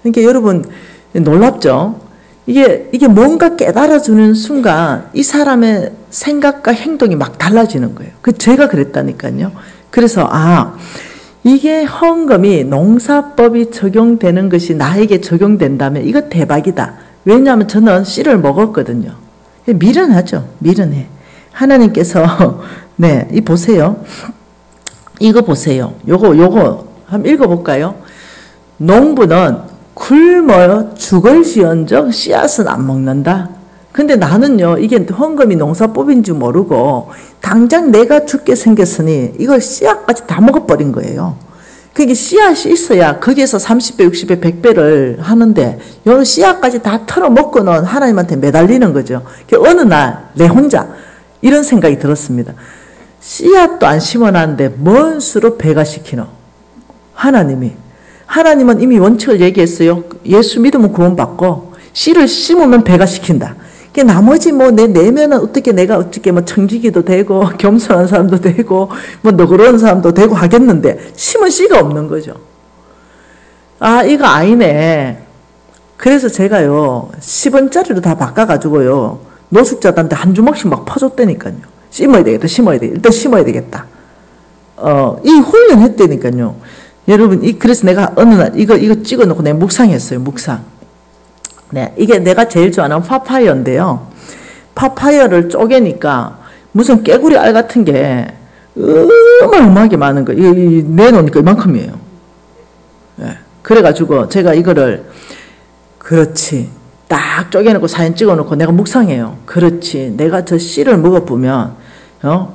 [SPEAKER 1] 그러니까 여러분 놀랍죠? 이게 뭔가 깨달아주는 순간 이 사람의 생각과 행동이 막 달라지는 거예요. 제가 그랬다니까요. 그래서 이게 헌금이 농사법이 적용되는 것이 나에게 적용된다면 이거 대박이다. 왜냐하면 저는 씨를 먹었거든요. 미련하죠. 미련해. 하나님께서 이 보세요. 이거 보세요. 요거 한번 읽어볼까요? 농부는 굶어 죽을지언정 씨앗은 안 먹는다. 근데 나는요, 이게 헌금이 농사법인지 모르고 당장 내가 죽게 생겼으니 이걸 씨앗까지 다 먹어버린 거예요. 그게 씨앗이 있어야 거기에서 30배, 60배, 100배를 하는데 요 씨앗까지 다 털어먹고는 하나님한테 매달리는 거죠. 어느 날 내 혼자 이런 생각이 들었습니다. 씨앗도 안 심어놨는데 뭔 수로 배가 시키노? 하나님은 이미 원칙을 얘기했어요. 예수 믿으면 구원받고 씨를 심으면 배가 시킨다. 나머지 내 내면은 내가 어떻게 청지기도 되고 겸손한 사람도 되고 너그러운 사람도 되고 하겠는데 심은 씨가 없는 거죠. 이거 아니네. 그래서 제가요 10원짜리로 다 바꿔가지고요 노숙자들한테 한 주먹씩 막 퍼줬다니까요. 심어야 되겠다, 심어야 되겠다, 일단 심어야 되겠다. 이 훈련했다니까요. 여러분, 그래서 내가 어느 날 이거 찍어놓고 내가 묵상했어요, 묵상. 네, 이게 내가 제일 좋아하는 파파이어인데요. 파파이어를 쪼개니까 무슨 깨구리 알 같은 게 어마어마하게 많은 거예요. 내놓으니까 이만큼이에요. 네, 그래가지고 제가 이거를, 그렇지, 딱 쪼개놓고 사진 찍어놓고 내가 묵상해요. 그렇지, 내가 저 씨를 먹어보면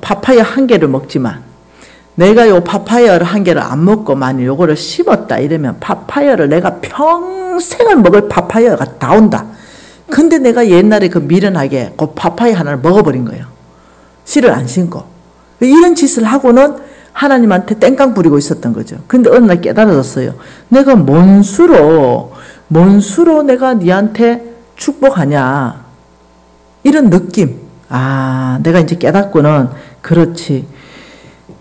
[SPEAKER 1] 파파이어 한 개를 먹지만 내가 요 파파이어를 한 개를 안 먹고 만일 요거를 씹었다 이러면 파파이어를 내가 평생을 먹을 파파이어가 다 온다. 근데 내가 옛날에 그 미련하게 그 파파이어 하나를 먹어버린 거예요. 씨를 안 신고. 이런 짓을 하고는 하나님한테 땡깡 부리고 있었던 거죠. 근데 어느 날 깨달아졌어요. 내가 뭔 수로 내가 니한테 축복하냐. 이런 느낌. 내가 이제 깨닫고는, 그렇지,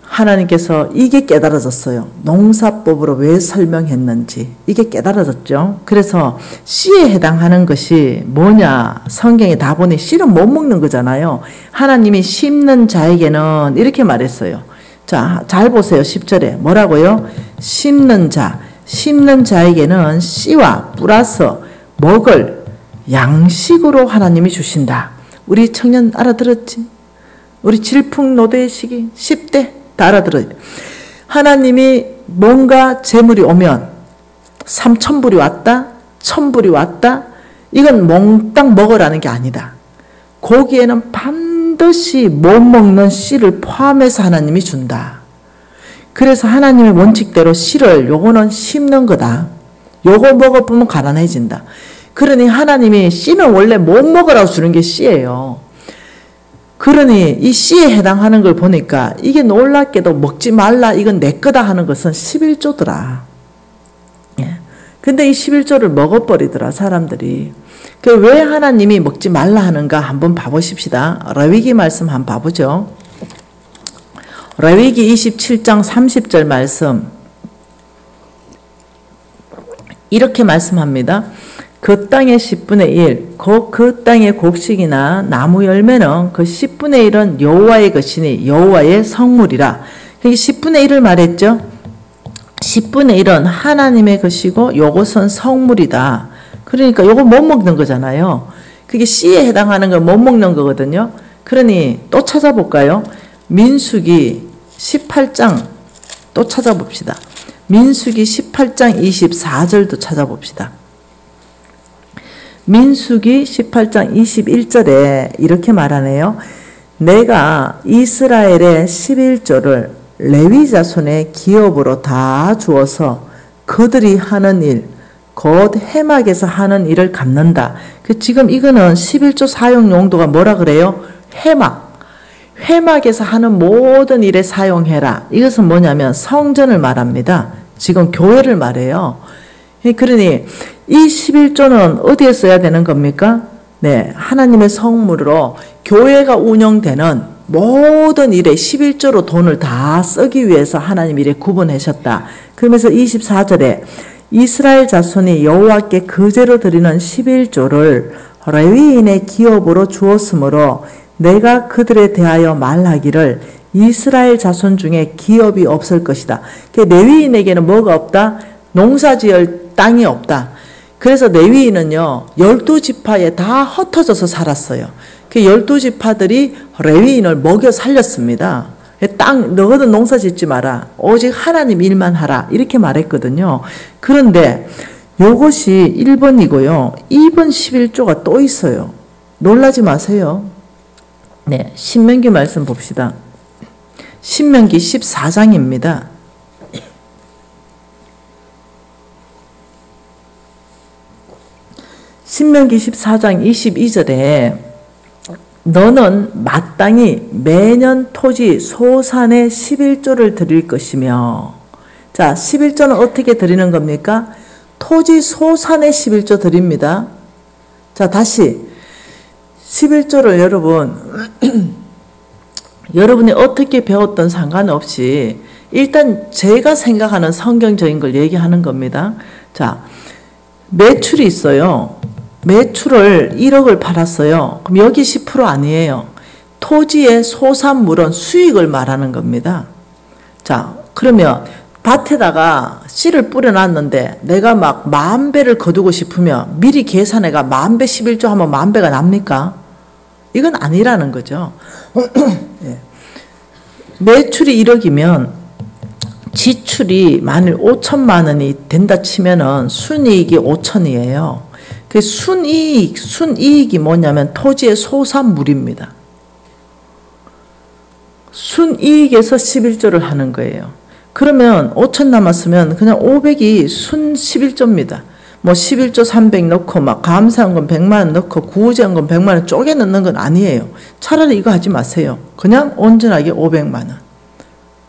[SPEAKER 1] 하나님께서 이게 깨달아졌어요. 농사법으로 왜 설명했는지 이게 깨달아졌죠. 그래서 씨에 해당하는 것이 뭐냐, 성경에 다 보니 씨는 못 먹는 거잖아요. 하나님이 심는 자에게는 이렇게 말했어요. 자, 잘 보세요. 10절에 뭐라고요? 심는 자에게는 씨와 플러스 먹을 양식으로 하나님이 주신다. 우리 청년 알아들었지? 우리 질풍노도의 시기 10대 다 알아들어요. 하나님이 뭔가 재물이 오면 3,000불이 왔다, 1,000불이 왔다, 이건 몽땅 먹으라는 게 아니다. 거기에는 반드시 못 먹는 씨를 포함해서 하나님이 준다. 그래서 하나님의 원칙대로 씨를, 요거는 심는 거다. 요거 먹어보면 가난해진다. 그러니 하나님이 씨는 원래 못 먹으라고 주는 게 씨예요. 그러니 이 씨에 해당하는 걸 보니까 이게 놀랍게도 먹지 말라, 이건 내 거다 하는 것은 11조더라. 예. 근데 이 11조를 먹어버리더라, 사람들이. 그 왜 하나님이 먹지 말라 하는가 한번 봐보십시다. 레위기 말씀 한번 봐보죠. 레위기 27장 30절 말씀. 이렇게 말씀합니다. 그 땅의 10분의 1, 그 땅의 곡식이나 나무 열매는 그 10분의 1은 여호와의 것이니 여호와의 성물이라. 여기 10분의 1을 말했죠. 10분의 1은 하나님의 것이고 요것은 성물이다. 그러니까 요거 못 먹는 거잖아요. 그게 씨에 해당하는 걸 못 먹는 거거든요. 그러니 또 찾아볼까요? 민수기 18장 또 찾아봅시다. 민수기 18장 24절도 찾아봅시다. 민수기 18장 21절에 이렇게 말하네요. 내가 이스라엘의 11조를 레위 자손의 기업으로 다 주어서 그들이 하는 일, 곧 해막에서 하는 일을 갚는다. 지금 이거는 11조 사용 용도가 뭐라 그래요? 회막에서 하는 모든 일에 사용해라. 이것은 뭐냐면 성전을 말합니다. 지금 교회를 말해요. 그러니 이 11조는 어디에 써야 되는 겁니까? 네, 하나님의 성물으로 교회가 운영되는 모든 일에 11조로 돈을 다 쓰기 위해서 하나님 이래 구분하셨다. 그러면서 24절에 이스라엘 자손이 여호와께 거제로 드리는 11조를 레위인의 기업으로 주었으므로 내가 그들에 대하여 말하기를 이스라엘 자손 중에 기업이 없을 것이다. 레위인에게는 뭐가 없다? 농사지을 땅이 없다. 그래서 레위인은요 12지파에 다 흩어져서 살았어요. 그 12지파들이 레위인을 먹여 살렸습니다. 너희는 농사 짓지 마라. 오직 하나님 일만 하라. 이렇게 말했거든요. 그런데 이것이 1번이고요. 2번 11조가 또 있어요. 놀라지 마세요. 네, 신명기 말씀 봅시다. 신명기 14장입니다. 신명기 14장 22절에 너는 마땅히 매년 토지 소산의 11조를 드릴 것이며, 자, 11조는 어떻게 드리는 겁니까? 토지 소산의 11조 드립니다. 자, 다시 11조를 여러분이 어떻게 배웠던 상관없이 일단 제가 생각하는 성경적인 걸 얘기하는 겁니다. 자, 매출이 있어요. 매출을 1억을 팔았어요. 그럼 여기 10% 10% 아니에요. 토지의 소산물은 수익을 말하는 겁니다. 자, 그러면 밭에다가 씨를 뿌려놨는데 내가 막 10,000배를 거두고 싶으면 미리 계산해가 10,000배 11조 하면 10,000배가 납니까? 이건 아니라는 거죠. 예. 매출이 1억이면 지출이 만일 5천만 원이 된다 치면은 순이익이 5천이에요. 그 순이익이 뭐냐면 토지의 소산물입니다. 순이익에서 11조를 하는 거예요. 그러면 5천 남았으면 그냥 500이 순 11조입니다. 뭐 11조 300 넣고 막 감사원금 100만 원 넣고 구제원금 100만 원 쪼개 넣는 건 아니에요. 차라리 이거 하지 마세요. 그냥 온전하게 500만 원.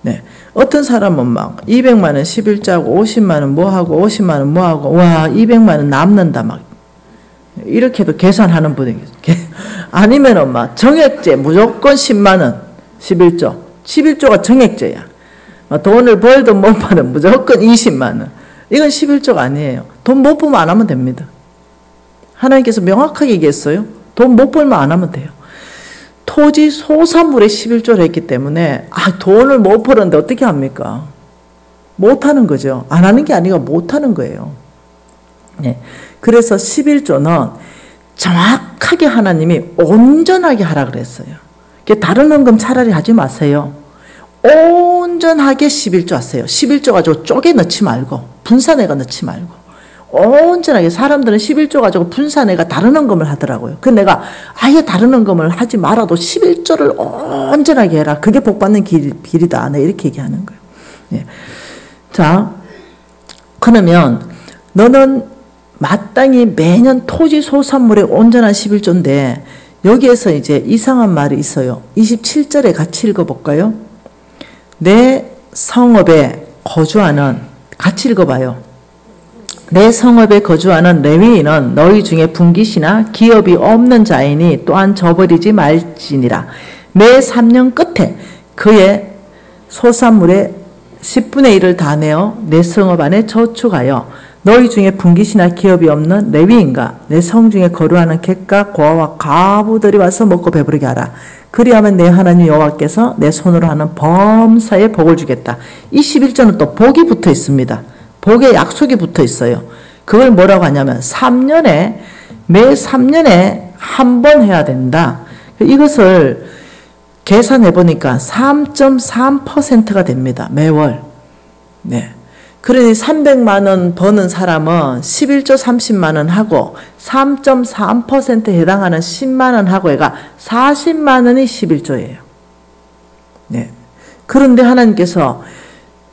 [SPEAKER 1] 네. 어떤 사람은 막 200만 원 11조하고 50만 원 뭐하고 50만 원 뭐하고 와 200만 원 남는다 막 이렇게도 계산하는 분이 계세요. 아니면은 막 정액제 무조건 10만 원 11조. 11조가 정액제야. 돈을 벌든 못 벌든 무조건 20만 원. 이건 11조가 아니에요. 돈 못 벌면 안 하면 됩니다. 하나님께서 명확하게 얘기했어요. 돈 못 벌면 안 하면 돼요. 토지 소산물에 11조를 했기 때문에 돈을 못 벌었는데 어떻게 합니까? 못 하는 거죠. 안 하는 게 아니고 못 하는 거예요. 네. 그래서 11조는 정확하게 하나님이 온전하게 하라 그랬어요. 다른 헌금 차라리 하지 마세요. 온전하게 11조 하세요. 11조 가지고 쪼개 넣지 말고 분산해가 넣지 말고 온전하게 사람들은 11조 가지고 분산해가 다른 헌금을 하더라고요. 그 내가 아예 다른 헌금을 하지 말아도 11조를 온전하게 해라. 그게 복받는 길이다. 네, 이렇게 얘기하는 거예요. 네. 자, 그러면 너는 마땅히 매년 토지 소산물의 온전한 11조인데 여기에서 이제 이상한 말이 있어요. 27절에 같이 읽어볼까요? 내 성읍에 거주하는, 같이 읽어봐요. 내 성읍에 거주하는 레위인은 너희 중에 분깃이나 기업이 없는 자이니 또한 저버리지 말지니라. 매 3년 끝에 그의 소산물의 10분의 1을 다 내어 내 성읍 안에 저축하여 너희 중에 분깃이나 기업이 없는 레위인과 내 성 중에 거류하는 객과 고아와 가부들이 와서 먹고 배부르게 하라. 그리하면 내 하나님 여호와께서 내 손으로 하는 범사에 복을 주겠다. 이 11조는 또 복이 붙어 있습니다. 복의 약속이 붙어 있어요. 그걸 뭐라고 하냐면 3년에 매 3년에 한 번 해야 된다. 이것을 계산해 보니까 3.3%가 됩니다. 매월. 네. 그러니 300만 원 버는 사람은 11조 30만 원 하고 3.3%에 해당하는 10만 원 하고 해가 40만 원이 11조예요. 네. 그런데 하나님께서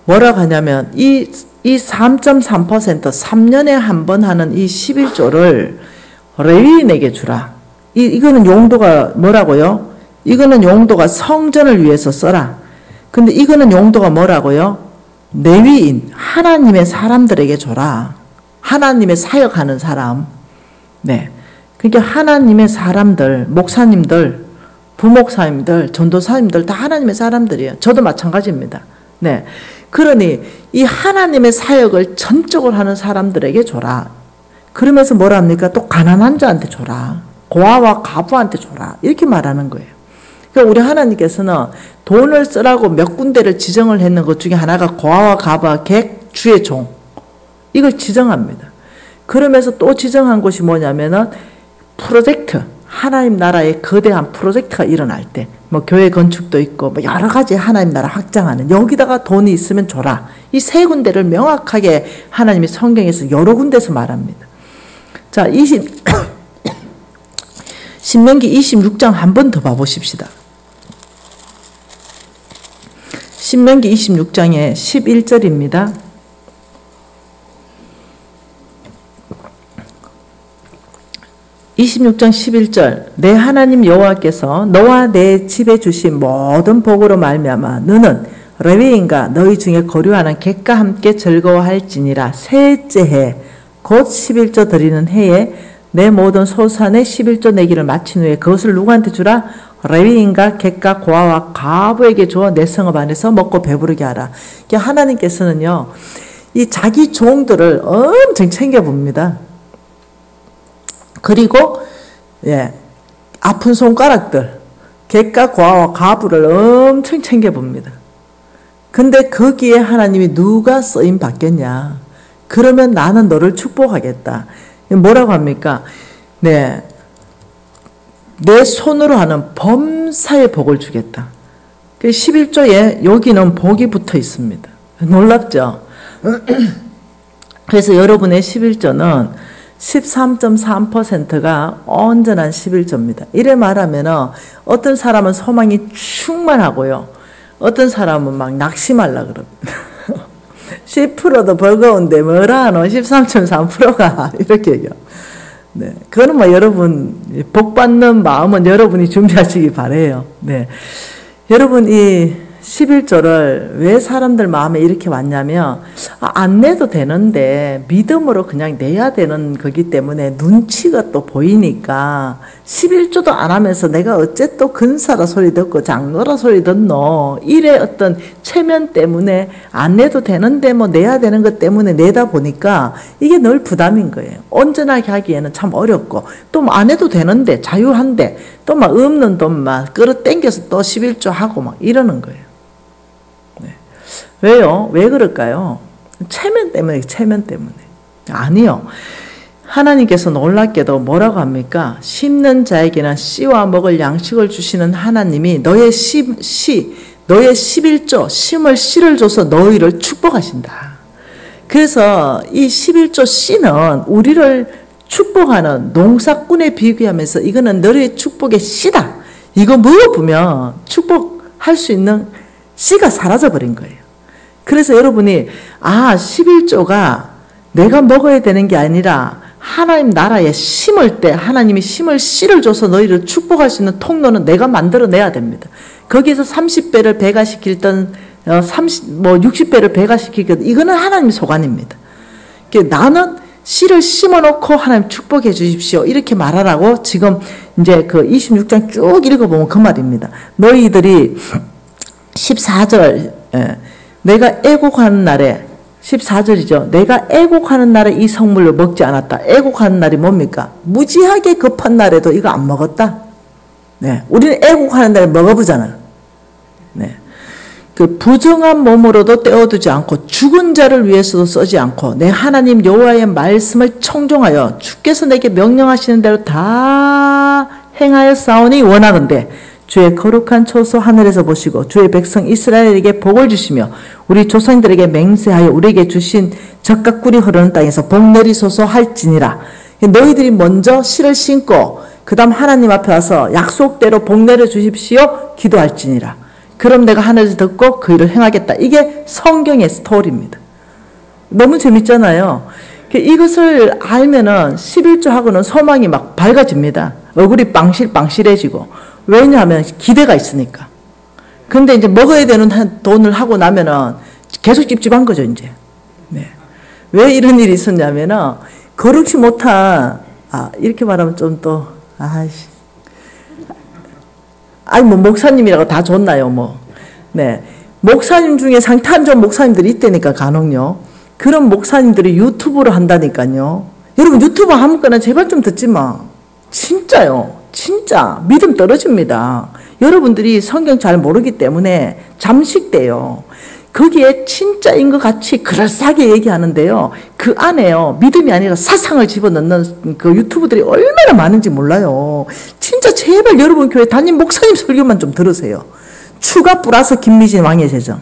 [SPEAKER 1] 뭐라고 하냐면 이 3.3% 3년에 한 번 하는 이 11조를 레위인에게 주라. 이거는 용도가 뭐라고요? 이거는 용도가 성전을 위해서 써라. 근데 이거는 용도가 뭐라고요? 레위인, 하나님의 사람들에게 줘라. 하나님의 사역하는 사람. 네. 그러니까 하나님의 사람들, 목사님들, 부목사님들, 전도사님들 다 하나님의 사람들이에요. 저도 마찬가지입니다. 네. 그러니 이 하나님의 사역을 전적으로 하는 사람들에게 줘라. 그러면서 뭐라 합니까? 또 가난한 자한테 줘라. 고아와 가부한테 줘라. 이렇게 말하는 거예요. 그러니까 우리 하나님께서는 돈을 쓰라고 몇 군데를 지정을 했는 것 중에 하나가 고아와 가부와 객, 주의 종. 이걸 지정합니다. 그러면서 또 지정한 곳이 뭐냐면은 프로젝트. 하나님 나라의 거대한 프로젝트가 일어날 때, 뭐 교회 건축도 있고, 뭐 여러 가지 하나님 나라 확장하는, 여기다가 돈이 있으면 줘라. 이 세 군데를 명확하게 하나님이 성경에서 여러 군데서 말합니다. 자, 신명기 26장 한 번 더 봐보십시다. 신명기 26장의 11절입니다. (26장 11절) 내 하나님 여호와께서 너와 내 집에 주신 모든 복으로 말미암아 너는 레위인과 너희 중에 거류하는 객과 함께 즐거워할지니라. 셋째 해 곧 11조 드리는 해에 내 모든 소산의 11조 내기를 마친 후에 그것을 누구한테 주라? 레위인과 객과 고아와 가부에게 주어 내 성읍 안에서 먹고 배부르게 하라. 하나님께서는요, 이 자기 종들을 엄청 챙겨봅니다. 그리고 아픈 손가락들, 객과 과와 과부를 엄청 챙겨봅니다. 근데 거기에 하나님이 누가 쓰임 받겠냐? 그러면 나는 너를 축복하겠다. 뭐라고 합니까? 네, 내 손으로 하는 범사의 복을 주겠다. 11조에 여기는 복이 붙어 있습니다. 놀랍죠? 그래서 여러분의 11조는 13.3%가 온전한 11조입니다. 이래 말하면 어떤 사람은 소망이 충만하고요. 어떤 사람은 막 낙심하려고 그럽니다. 10%도 버거운데 뭐라 하노? 13.3%가 이렇게 얘기해요. 네, 그거는 뭐 여러분 복 받는 마음은 여러분이 준비하시기 바래요. 네, 여러분 이 11조를 왜 사람들 마음에 이렇게 왔냐면 안 내도 되는데 믿음으로 그냥 내야 되는 거기 때문에 눈치가 또 보이니까 11조도 안 하면서 내가 어째 또 근사라 소리 듣고 장로라 소리 듣노 이래 어떤 체면 때문에 안 내도 되는데 뭐 내야 되는 것 때문에 내다 보니까 이게 늘 부담인 거예요. 온전하게 하기에는 참 어렵고 또 뭐 안 해도 되는데 자유한데 또 막 없는 돈 막 끌어당겨서 또 11조 하고 막 이러는 거예요. 왜요? 왜 그럴까요? 체면 때문에, 체면 때문에. 아니요. 하나님께서 놀랍게도 뭐라고 합니까? 심는 자에게는 씨와 먹을 양식을 주시는 하나님이 너의 너의 11조, 심을 씨를 줘서 너희를 축복하신다. 그래서 이 11조 씨는 우리를 축복하는 농사꾼에 비교하면서 이거는 너의 축복의 씨다. 이거 먹어보면 축복할 수 있는 씨가 사라져버린 거예요. 그래서 여러분이 11조가 내가 먹어야 되는 게 아니라 하나님 나라에 심을 때 하나님이 심을 씨를 줘서 너희를 축복할 수 있는 통로는 내가 만들어내야 됩니다. 거기에서 30배를 배가시키던 60배를 배가시키거든. 이거는 하나님의 소관입니다. 나는 씨를 심어놓고 하나님 축복해 주십시오. 이렇게 말하라고 지금 이제 그 26장 쭉 읽어보면 그 말입니다. 너희들이 14절 내가 애곡하는 날에 14절이죠. 내가 애곡하는 날에 이 성물을 먹지 않았다. 애곡하는 날이 뭡니까? 무지하게 급한 날에도 이거 안 먹었다. 네, 우리는 애곡하는 날에 먹어보잖아. 네, 그 부정한 몸으로도 떼어두지 않고 죽은 자를 위해서도 쓰지 않고 내 하나님 여호와의 말씀을 청종하여 주께서 내게 명령하시는 대로 다 행하여 싸우니 원하건대 주의 거룩한 초소 하늘에서 보시고 주의 백성 이스라엘에게 복을 주시며 우리 조상들에게 맹세하여 우리에게 주신 젖과 꿀이 흐르는 땅에서 복 내리소서 할지니라. 너희들이 먼저 씨를 심고 그 다음 하나님 앞에 와서 약속대로 복 내려 주십시오 기도할지니라. 그럼 내가 하늘에서 듣고 그 일을 행하겠다. 이게 성경의 스토리입니다. 너무 재밌잖아요. 이것을 알면은 11조하고는 소망이 막 밝아집니다. 얼굴이 빵실빵실해지고. 왜냐하면 기대가 있으니까. 근데 이제 먹어야 되는 돈을 하고 나면은 계속 찝찝한 거죠, 이제. 네. 왜 이런 일이 있었냐면은, 거룩지 못한, 이렇게 말하면 좀 또, 뭐, 목사님이라고 다 좋나요, 뭐. 네. 목사님 중에 상태 안 좋은 목사님들이 있다니까, 간혹요. 그런 목사님들이 유튜브를 한다니까요. 여러분, 유튜브 아무거나 제발 좀 듣지 마. 진짜요. 진짜 믿음 떨어집니다. 여러분들이 성경 잘 모르기 때문에 잠식돼요. 거기에 진짜인 것 같이 그럴싸하게 얘기하는데요. 그 안에요. 믿음이 아니라 사상을 집어넣는 그 유튜브들이 얼마나 많은지 몰라요. 진짜 제발 여러분 교회 담임 목사님 설교만 좀 들으세요. 추가 플러스 김미진 왕의 제정.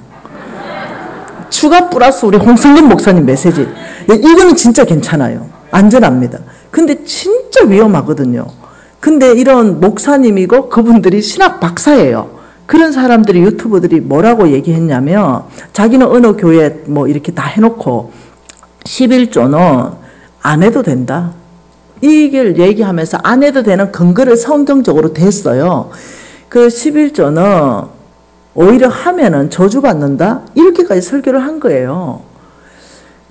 [SPEAKER 1] 추가 플러스 우리 홍성근 목사님 메시지. 이거는 진짜 괜찮아요. 안전합니다. 근데 진짜 위험하거든요. 근데 이런 목사님이고 그분들이 신학 박사예요. 그런 사람들이 유튜브들이 뭐라고 얘기했냐면 자기는 어느 교회 뭐 이렇게 다 해놓고 11조는 안 해도 된다. 이걸 얘기하면서 안 해도 되는 근거를 성경적으로 댔어요. 그 11조는 오히려 하면은 저주받는다? 이렇게까지 설교를 한 거예요.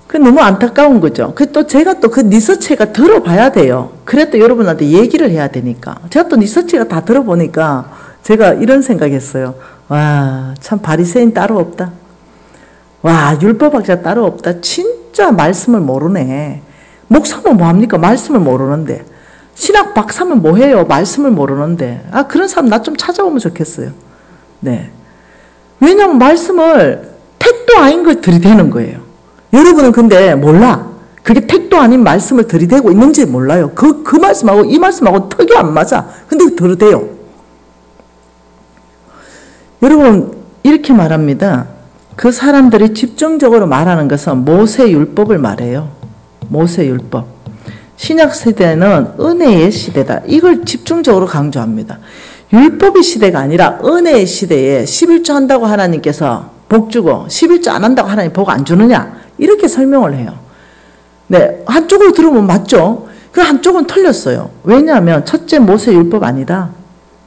[SPEAKER 1] 그 너무 안타까운 거죠. 그 또 제가 또 그 리서치가 들어봐야 돼요. 그래도 여러분한테 얘기를 해야 되니까. 제가 또 리서치가 다 들어보니까 제가 이런 생각했어요. 와, 참 바리새인 따로 없다. 와, 율법학자 따로 없다. 진짜 말씀을 모르네. 목사는 뭐합니까? 말씀을 모르는데. 신학 박사면 뭐해요? 말씀을 모르는데. 아, 그런 사람 나 좀 찾아오면 좋겠어요. 네. 왜냐하면 말씀을 택도 아닌 걸 들이대는 거예요. 여러분은 근데 몰라. 그게 택도 아닌 말씀을 들이대고 있는지 몰라요. 그 말씀하고 이 말씀하고 턱이 안 맞아. 근데 들이대요. 여러분, 이렇게 말합니다. 그 사람들이 집중적으로 말하는 것은 모세율법을 말해요. 모세율법. 신약 시대는 은혜의 시대다. 이걸 집중적으로 강조합니다. 율법의 시대가 아니라 은혜의 시대에 11조 한다고 하나님께서 복 주고 11조 안 한다고 하나님 복 안 주느냐? 이렇게 설명을 해요. 네, 한쪽으로 들으면 맞죠? 그 한쪽은 틀렸어요. 왜냐하면 첫째 모세율법 아니다.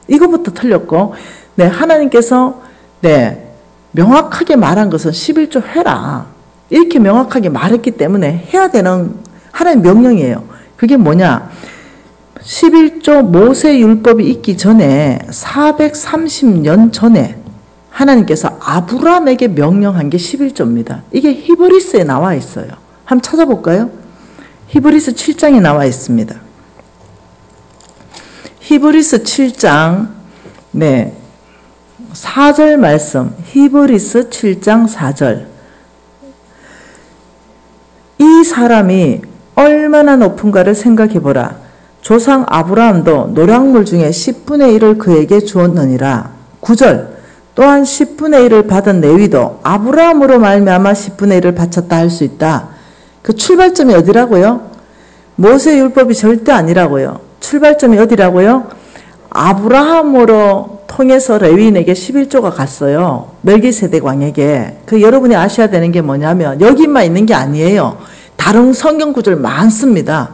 [SPEAKER 1] 이거부터 틀렸고, 네, 하나님께서 네, 명확하게 말한 것은 11조 해라. 이렇게 명확하게 말했기 때문에 해야 되는 하나님의 명령이에요. 그게 뭐냐? 11조 모세율법이 있기 전에 430년 전에 하나님께서 아브라함에게 명령한 게 11조입니다. 이게 히브리스에 나와 있어요. 한번 찾아볼까요? 히브리스 7장에 나와 있습니다. 히브리스 7장 네, 4절 말씀. 히브리스 7장 4절. 이 사람이 얼마나 높은가를 생각해보라. 조상 아브라함도 노략물 중에 10분의 1을 그에게 주었느니라. 9절. 또한 10분의 1을 받은 레위도 아브라함으로 말미암아 10분의 1을 바쳤다 할 수 있다. 그 출발점이 어디라고요? 모세율법이 절대 아니라고요. 출발점이 어디라고요? 아브라함으로 통해서 레위인에게 11조가 갔어요. 멜기세덱 왕에게. 그 여러분이 아셔야 되는 게 뭐냐면 여기만 있는 게 아니에요. 다른 성경 구절 많습니다.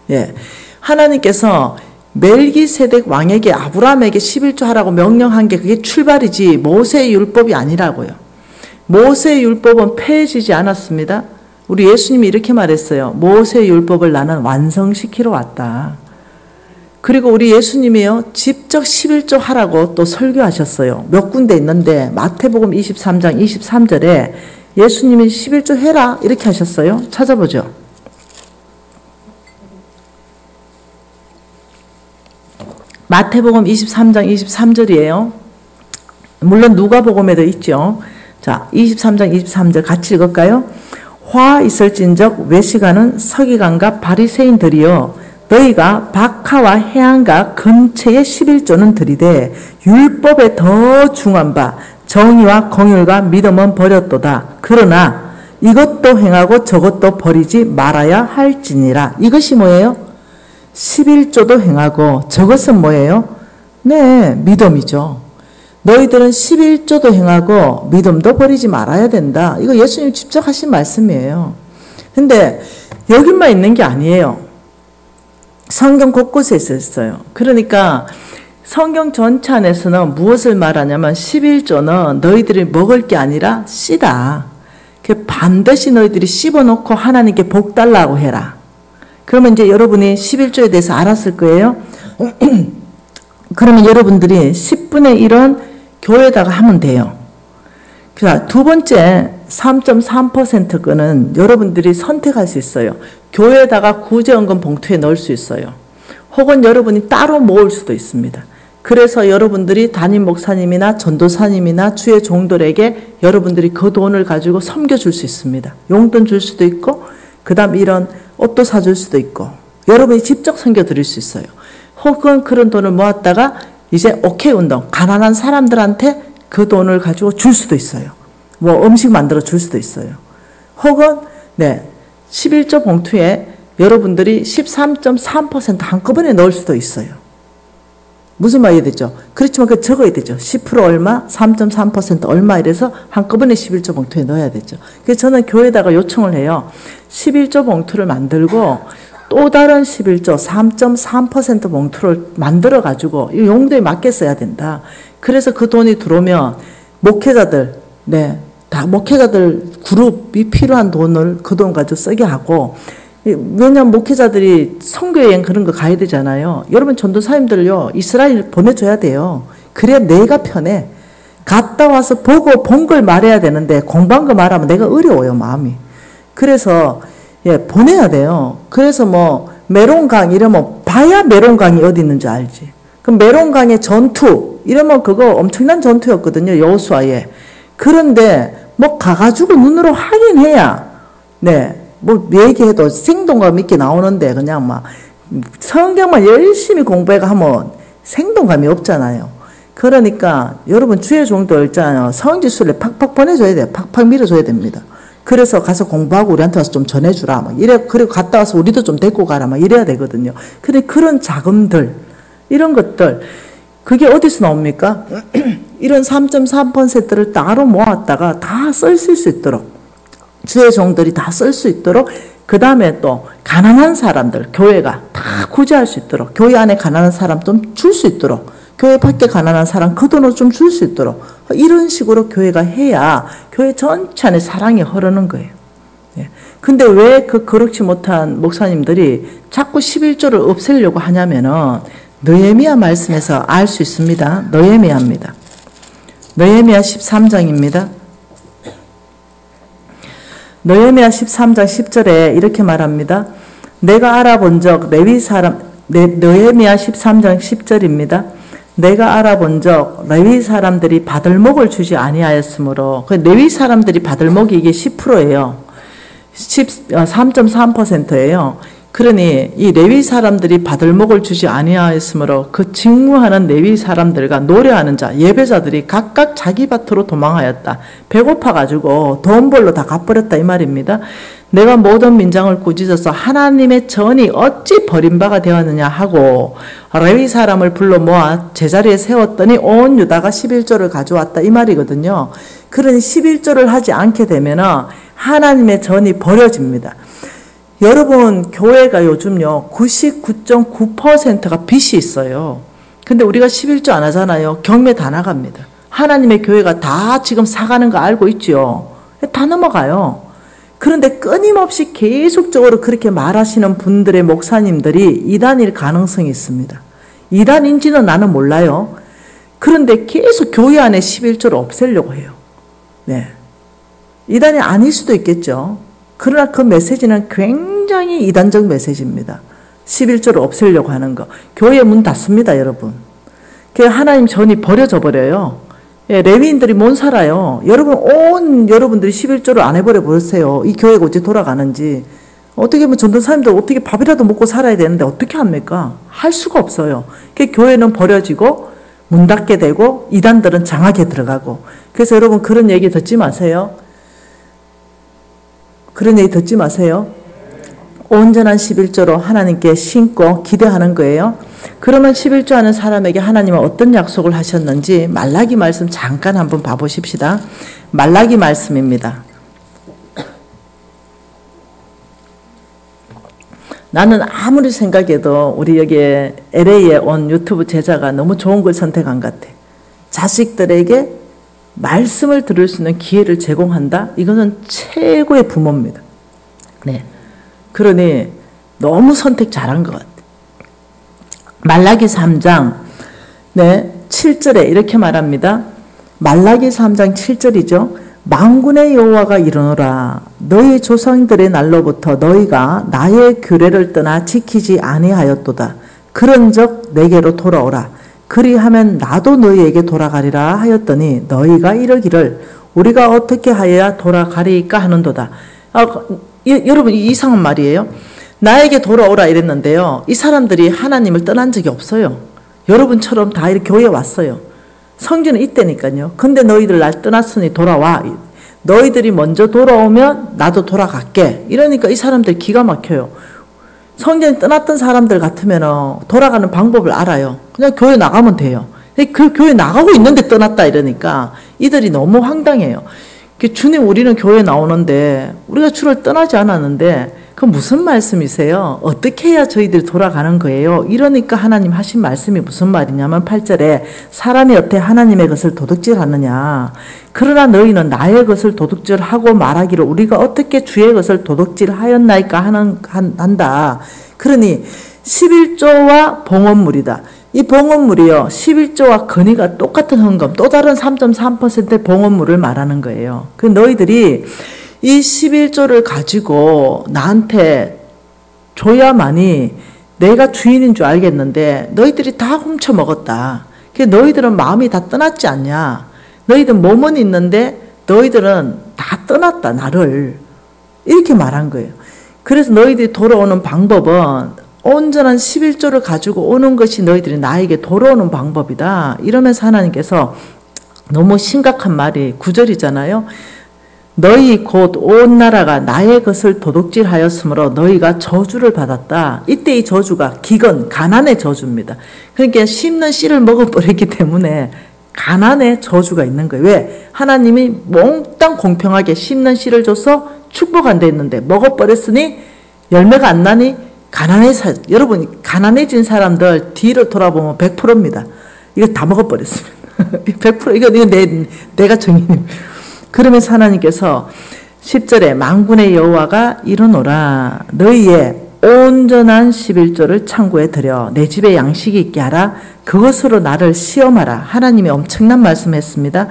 [SPEAKER 1] 예. 하나님께서 멜기세덱 왕에게 아브라함에게 11조 하라고 명령한 게 그게 출발이지 모세율법이 아니라고요. 모세율법은 폐해지지 않았습니다. 우리 예수님이 이렇게 말했어요. 모세율법을 나는 완성시키러 왔다. 그리고 우리 예수님이요, 직접 11조 하라고 또 설교하셨어요. 몇 군데 있는데 마태복음 23장 23절에 예수님이 11조 해라 이렇게 하셨어요. 찾아보죠. 마태복음 23장 23절이에요. 물론 누가복음에도 있죠. 자, 23장 23절 같이 읽을까요? 화 있을진적 외시가는 서기관과 바리새인들이여 너희가 박하와 해안가 근처의 11조는 들이되 율법에 더 중한 바 정의와 공율과 믿음은 버렸도다. 그러나 이것도 행하고 저것도 버리지 말아야 할지니라. 이것이 뭐예요? 11조도 행하고 저것은 뭐예요? 네, 믿음이죠. 너희들은 11조도 행하고 믿음도 버리지 말아야 된다. 이거 예수님 직접 하신 말씀이에요. 근데 여기만 있는 게 아니에요. 성경 곳곳에 있었어요. 그러니까 성경 전체 안에서는 무엇을 말하냐면 11조는 너희들이 먹을 게 아니라 씨다. 반드시 너희들이 씹어놓고 하나님께 복 달라고 해라. 그러면 이제 여러분이 11조에 대해서 알았을 거예요. 그러면 여러분들이 10분의 1은 교회에다가 하면 돼요. 자, 두 번째 3.3% 거는 여러분들이 선택할 수 있어요. 교회에다가 구제헌금 봉투에 넣을 수 있어요. 혹은 여러분이 따로 모을 수도 있습니다. 그래서 여러분들이 담임 목사님이나 전도사님이나 주의 종들에게 여러분들이 그 돈을 가지고 섬겨줄 수 있습니다. 용돈 줄 수도 있고 그 다음 이런 옷도 사줄 수도 있고 여러분이 직접 섬겨드릴 수 있어요. 혹은 그런 돈을 모았다가 이제 오케이 운동, 가난한 사람들한테 그 돈을 가지고 줄 수도 있어요. 뭐 음식 만들어 줄 수도 있어요. 혹은 네, 11조 봉투에 여러분들이 13.3% 한꺼번에 넣을 수도 있어요. 무슨 말이 되죠? 그렇지만 그 적어야 되죠. 10% 얼마, 3.3% 얼마 이래서 한꺼번에 11조 봉투에 넣어야 되죠. 그래서 저는 교회에다가 요청을 해요. 11조 봉투를 만들고 또 다른 11조 3.3% 봉투를 만들어 가지고 이 용도에 맞게 써야 된다. 그래서 그 돈이 들어오면 목회자들, 네, 다 목회자들 그룹이 필요한 돈을 그 돈 가지고 쓰게 하고, 왜냐하면 목회자들이 선교여행 그런 거 가야 되잖아요. 여러분 전도사님들요, 이스라엘 보내줘야 돼요. 그래야 내가 편해. 갔다 와서 보고 본 걸 말해야 되는데 공부한 거 말하면 내가 어려워요, 마음이. 그래서 예, 보내야 돼요. 그래서 뭐 메론강 이러면 봐야 메론강이 어디 있는지 알지. 그럼 메론강의 전투 이러면 그거 엄청난 전투였거든요. 여호수아에. 그런데 뭐 가가지고 눈으로 확인해야 뭐 얘기해도 생동감 있게 나오는데 그냥 막 성경만 열심히 공부해가면 생동감이 없잖아요. 그러니까 여러분 주의 종들 있잖아요. 성지순례 팍팍 보내줘야 돼요. 팍팍 밀어줘야 됩니다. 그래서 가서 공부하고 우리한테 와서 좀 전해주라. 막 이래, 그리고 갔다 와서 우리도 좀 데리고 가라. 막 이래야 되거든요. 근데 그런 자금들, 이런 것들, 그게 어디서 나옵니까? 이런 3.3%를 따로 모았다가 다 쓸 수 있도록, 주의 종들이 다 쓸 수 있도록, 그 다음에 또 가난한 사람들, 교회가 다 구제할 수 있도록, 교회 안에 가난한 사람 좀 줄 수 있도록, 교회 밖에 가난한 사람 그 돈을 좀 줄 수 있도록 이런 식으로 교회가 해야 교회 전체 안에 사랑이 흐르는 거예요. 근데 왜 그렇지 못한 목사님들이 자꾸 11조를 없애려고 하냐면은 느헤미야 말씀에서 알 수 있습니다. 느헤미야입니다. 느헤미야 13장입니다. 느헤미야 13장 10절에 이렇게 말합니다. 내가 알아본 적 레위 사람 느헤미야 13장 10절입니다. 내가 알아본 적 레위 사람들이 받을 목을 주지 아니하였으므로, 레위 사람들이 받을 목이 이게 10%예요. 3.3%예요. 그러니 이 레위 사람들이 받을 목을 주지 아니하였으므로 그 직무하는 레위 사람들과 노래하는 자, 예배자들이 각각 자기 밭으로 도망하였다. 배고파가지고 돈 벌러 다 갚버렸다 이 말입니다. 내가 모든 민장을 꾸짖어서 하나님의 전이 어찌 버림바가 되었느냐 하고 레위 사람을 불러 모아 제자리에 세웠더니 온 유다가 11조를 가져왔다 이 말이거든요. 그러니 11조를 하지 않게 되면 하나님의 전이 버려집니다. 여러분 교회가 요즘요 99.9%가 빚이 있어요. 근데 우리가 11조 안 하잖아요. 경매 다 나갑니다. 하나님의 교회가 다 지금 사가는 거 알고 있죠. 다 넘어가요. 그런데 끊임없이 계속적으로 그렇게 말하시는 분들의 목사님들이 이단일 가능성이 있습니다. 이단인지는 나는 몰라요. 그런데 계속 교회 안에 11조를 없애려고 해요. 이단이 아닐 수도 있겠죠. 그러나 그 메시지는 굉장히 이단적 메시지입니다. 11조를 없애려고 하는 거. 교회 문 닫습니다, 여러분. 하나님 전이 버려져 버려요. 레위인들이 못 살아요. 여러분들이 11조를 안 해버려 보세요. 이 교회가 어찌 돌아가는지. 어떻게 하면 전도사님들 어떻게 밥이라도 먹고 살아야 되는데 어떻게 합니까? 할 수가 없어요. 교회는 버려지고 문 닫게 되고 이단들은 장악에 들어가고. 그래서 여러분 그런 얘기 듣지 마세요. 그런 얘기 듣지 마세요. 온전한 11조로 하나님께 신고 기대하는 거예요. 그러면 11조 하는 사람에게 하나님은 어떤 약속을 하셨는지 말라기 말씀 잠깐 한번 봐보십시다. 말라기 말씀입니다. 나는 아무리 생각해도 우리 여기 LA에 온 유튜브 제자가 너무 좋은 걸 선택한 것 같아. 자식들에게 말씀을 들을 수 있는 기회를 제공한다? 이것은 최고의 부모입니다. 그러니 너무 선택 잘한 것 같아요. 말라기 3장 7절에 이렇게 말합니다. 말라기 3장 7절이죠. 만군의 여호와가 이르노라. 너희 조상들의 날로부터 너희가 나의 규례를 떠나 지키지 아니하였도다. 그런즉 내게로 돌아오라. 그리하면 나도 너희에게 돌아가리라 하였더니 너희가 이르기를 우리가 어떻게 하여야 돌아가리까 하는도다. 여러분 이상한 말이에요. 나에게 돌아오라 이랬는데요. 이 사람들이 하나님을 떠난 적이 없어요. 여러분처럼 다 이렇게 교회에 왔어요. 성전은 이때니까요. 근데 너희들 날 떠났으니 돌아와. 너희들이 먼저 돌아오면 나도 돌아갈게. 이러니까 이 사람들 기가 막혀요. 성전에 떠났던 사람들 같으면 돌아가는 방법을 알아요. 그냥 교회 나가면 돼요. 그 교회 나가고 있는데 떠났다 이러니까 이들이 너무 황당해요. 주님 우리는 교회 나오는데 우리가 주를 떠나지 않았는데 그 무슨 말씀이세요? 어떻게 해야 저희들이 돌아가는 거예요? 이러니까 하나님 하신 말씀이 무슨 말이냐면 8절에 사람이 여태 하나님의 것을 도둑질하느냐. 그러나 너희는 나의 것을 도둑질하고 말하기를 우리가 어떻게 주의 것을 도둑질하였나이까 한다. 그러니 11조와 봉헌물이다. 이 봉헌물이요. 11조와 건의가 똑같은 헌금, 또 다른 3.3%의 봉헌물을 말하는 거예요. 그 너희들이 이 11조를 가지고 나한테 줘야만이 내가 주인인 줄 알겠는데 너희들이 다 훔쳐 먹었다. 너희들은 마음이 다 떠났지 않냐. 너희들 몸은 있는데 너희들은 다 떠났다, 나를. 이렇게 말한 거예요. 그래서 너희들이 돌아오는 방법은 온전한 11조를 가지고 오는 것이 너희들이 나에게 돌아오는 방법이다. 이러면서 하나님께서 너무 심각한 말이 9절이잖아요. 너희 곧 온 나라가 나의 것을 도둑질하였으므로 너희가 저주를 받았다. 이때 이 저주가 기근, 가난의 저주입니다. 그러니까 심는 씨를 먹어버렸기 때문에 가난의 저주가 있는 거예요. 왜? 하나님이 몽땅 공평하게 심는 씨를 줘서 축복한데 있는데 먹어버렸으니 열매가 안 나니 여러분 가난해진 사람들 뒤를 돌아보면 100%입니다. 이거 다 먹어버렸습니다. 100% 이거 내가 정인입니다. 그러면서 하나님께서 10절에 만군의 여호와가 이르노라 너희의 온전한 11조를 창고에 들여 내 집에 양식이 있게 하라. 그것으로 나를 시험하라. 하나님이 엄청난 말씀했습니다.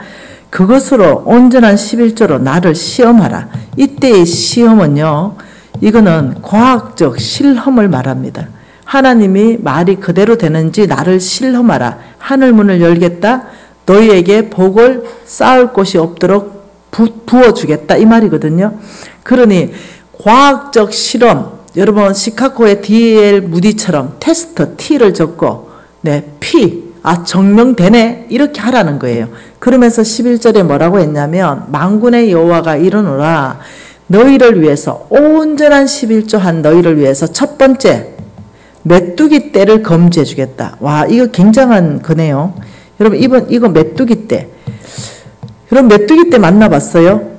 [SPEAKER 1] 그것으로 온전한 11조로 나를 시험하라. 이때의 시험은요, 이거는 과학적 실험을 말합니다. 하나님이 말이 그대로 되는지 나를 실험하라. 하늘 문을 열겠다. 너희에게 복을 쌓을 곳이 없도록 부어주겠다. 이 말이거든요. 그러니 과학적 실험, 여러분 시카고의 D.L. 무디처럼 테스트 T를 적고 P, 정명되네 이렇게 하라는 거예요. 그러면서 11절에 뭐라고 했냐면 만군의 여호와가 이르노라 너희를 위해서 온전한 11조 한 너희를 위해서 첫 번째 메뚜기 떼를 금지해 주겠다. 와, 이거 굉장한 거네요. 여러분 이거 메뚜기 떼. 여러분 메뚜기 떼 만나봤어요?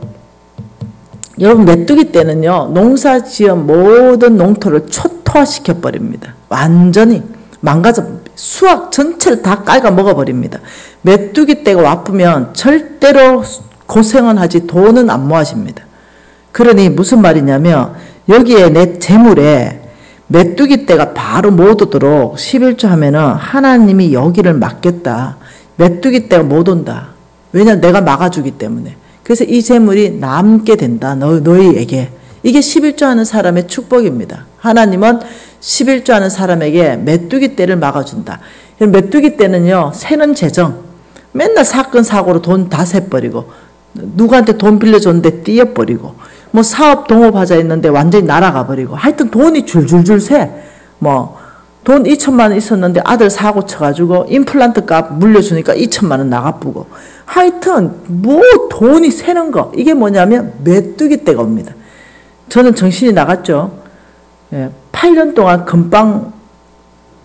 [SPEAKER 1] 여러분 메뚜기 떼는요 농사 지은 모든 농토를 초토화시켜 버립니다. 완전히 망가져 수확 전체를 다 깔아 먹어버립니다. 메뚜기 떼가 와쁘면 절대로 고생은 하지 돈은 안 모아집니다. 그러니 무슨 말이냐면 여기에 내 재물에 메뚜기 떼가 바로 못 오도록 11조 하면은 하나님이 여기를 막겠다. 메뚜기 떼가 못 온다. 왜냐하면 내가 막아주기 때문에. 그래서 이 재물이 남게 된다. 너희에게. 이게 11조 하는 사람의 축복입니다. 하나님은 11조 하는 사람에게 메뚜기 떼를 막아준다. 메뚜기 떼는요, 새는 재정. 맨날 사건, 사고로 돈 다 새버리고, 누구한테 돈 빌려줬는데 띄어버리고, 뭐 사업 동업하자 했는데 완전히 날아가 버리고, 하여튼 돈이 줄줄줄 새. 돈 2천만 원 있었는데 아들 사고 쳐가지고 임플란트 값 물려주니까 2천만 원 나가쁘고. 하여튼 돈이 새는 거. 이게 뭐냐면 메뚜기 떼가 옵니다. 저는 정신이 나갔죠. 8년 동안 금방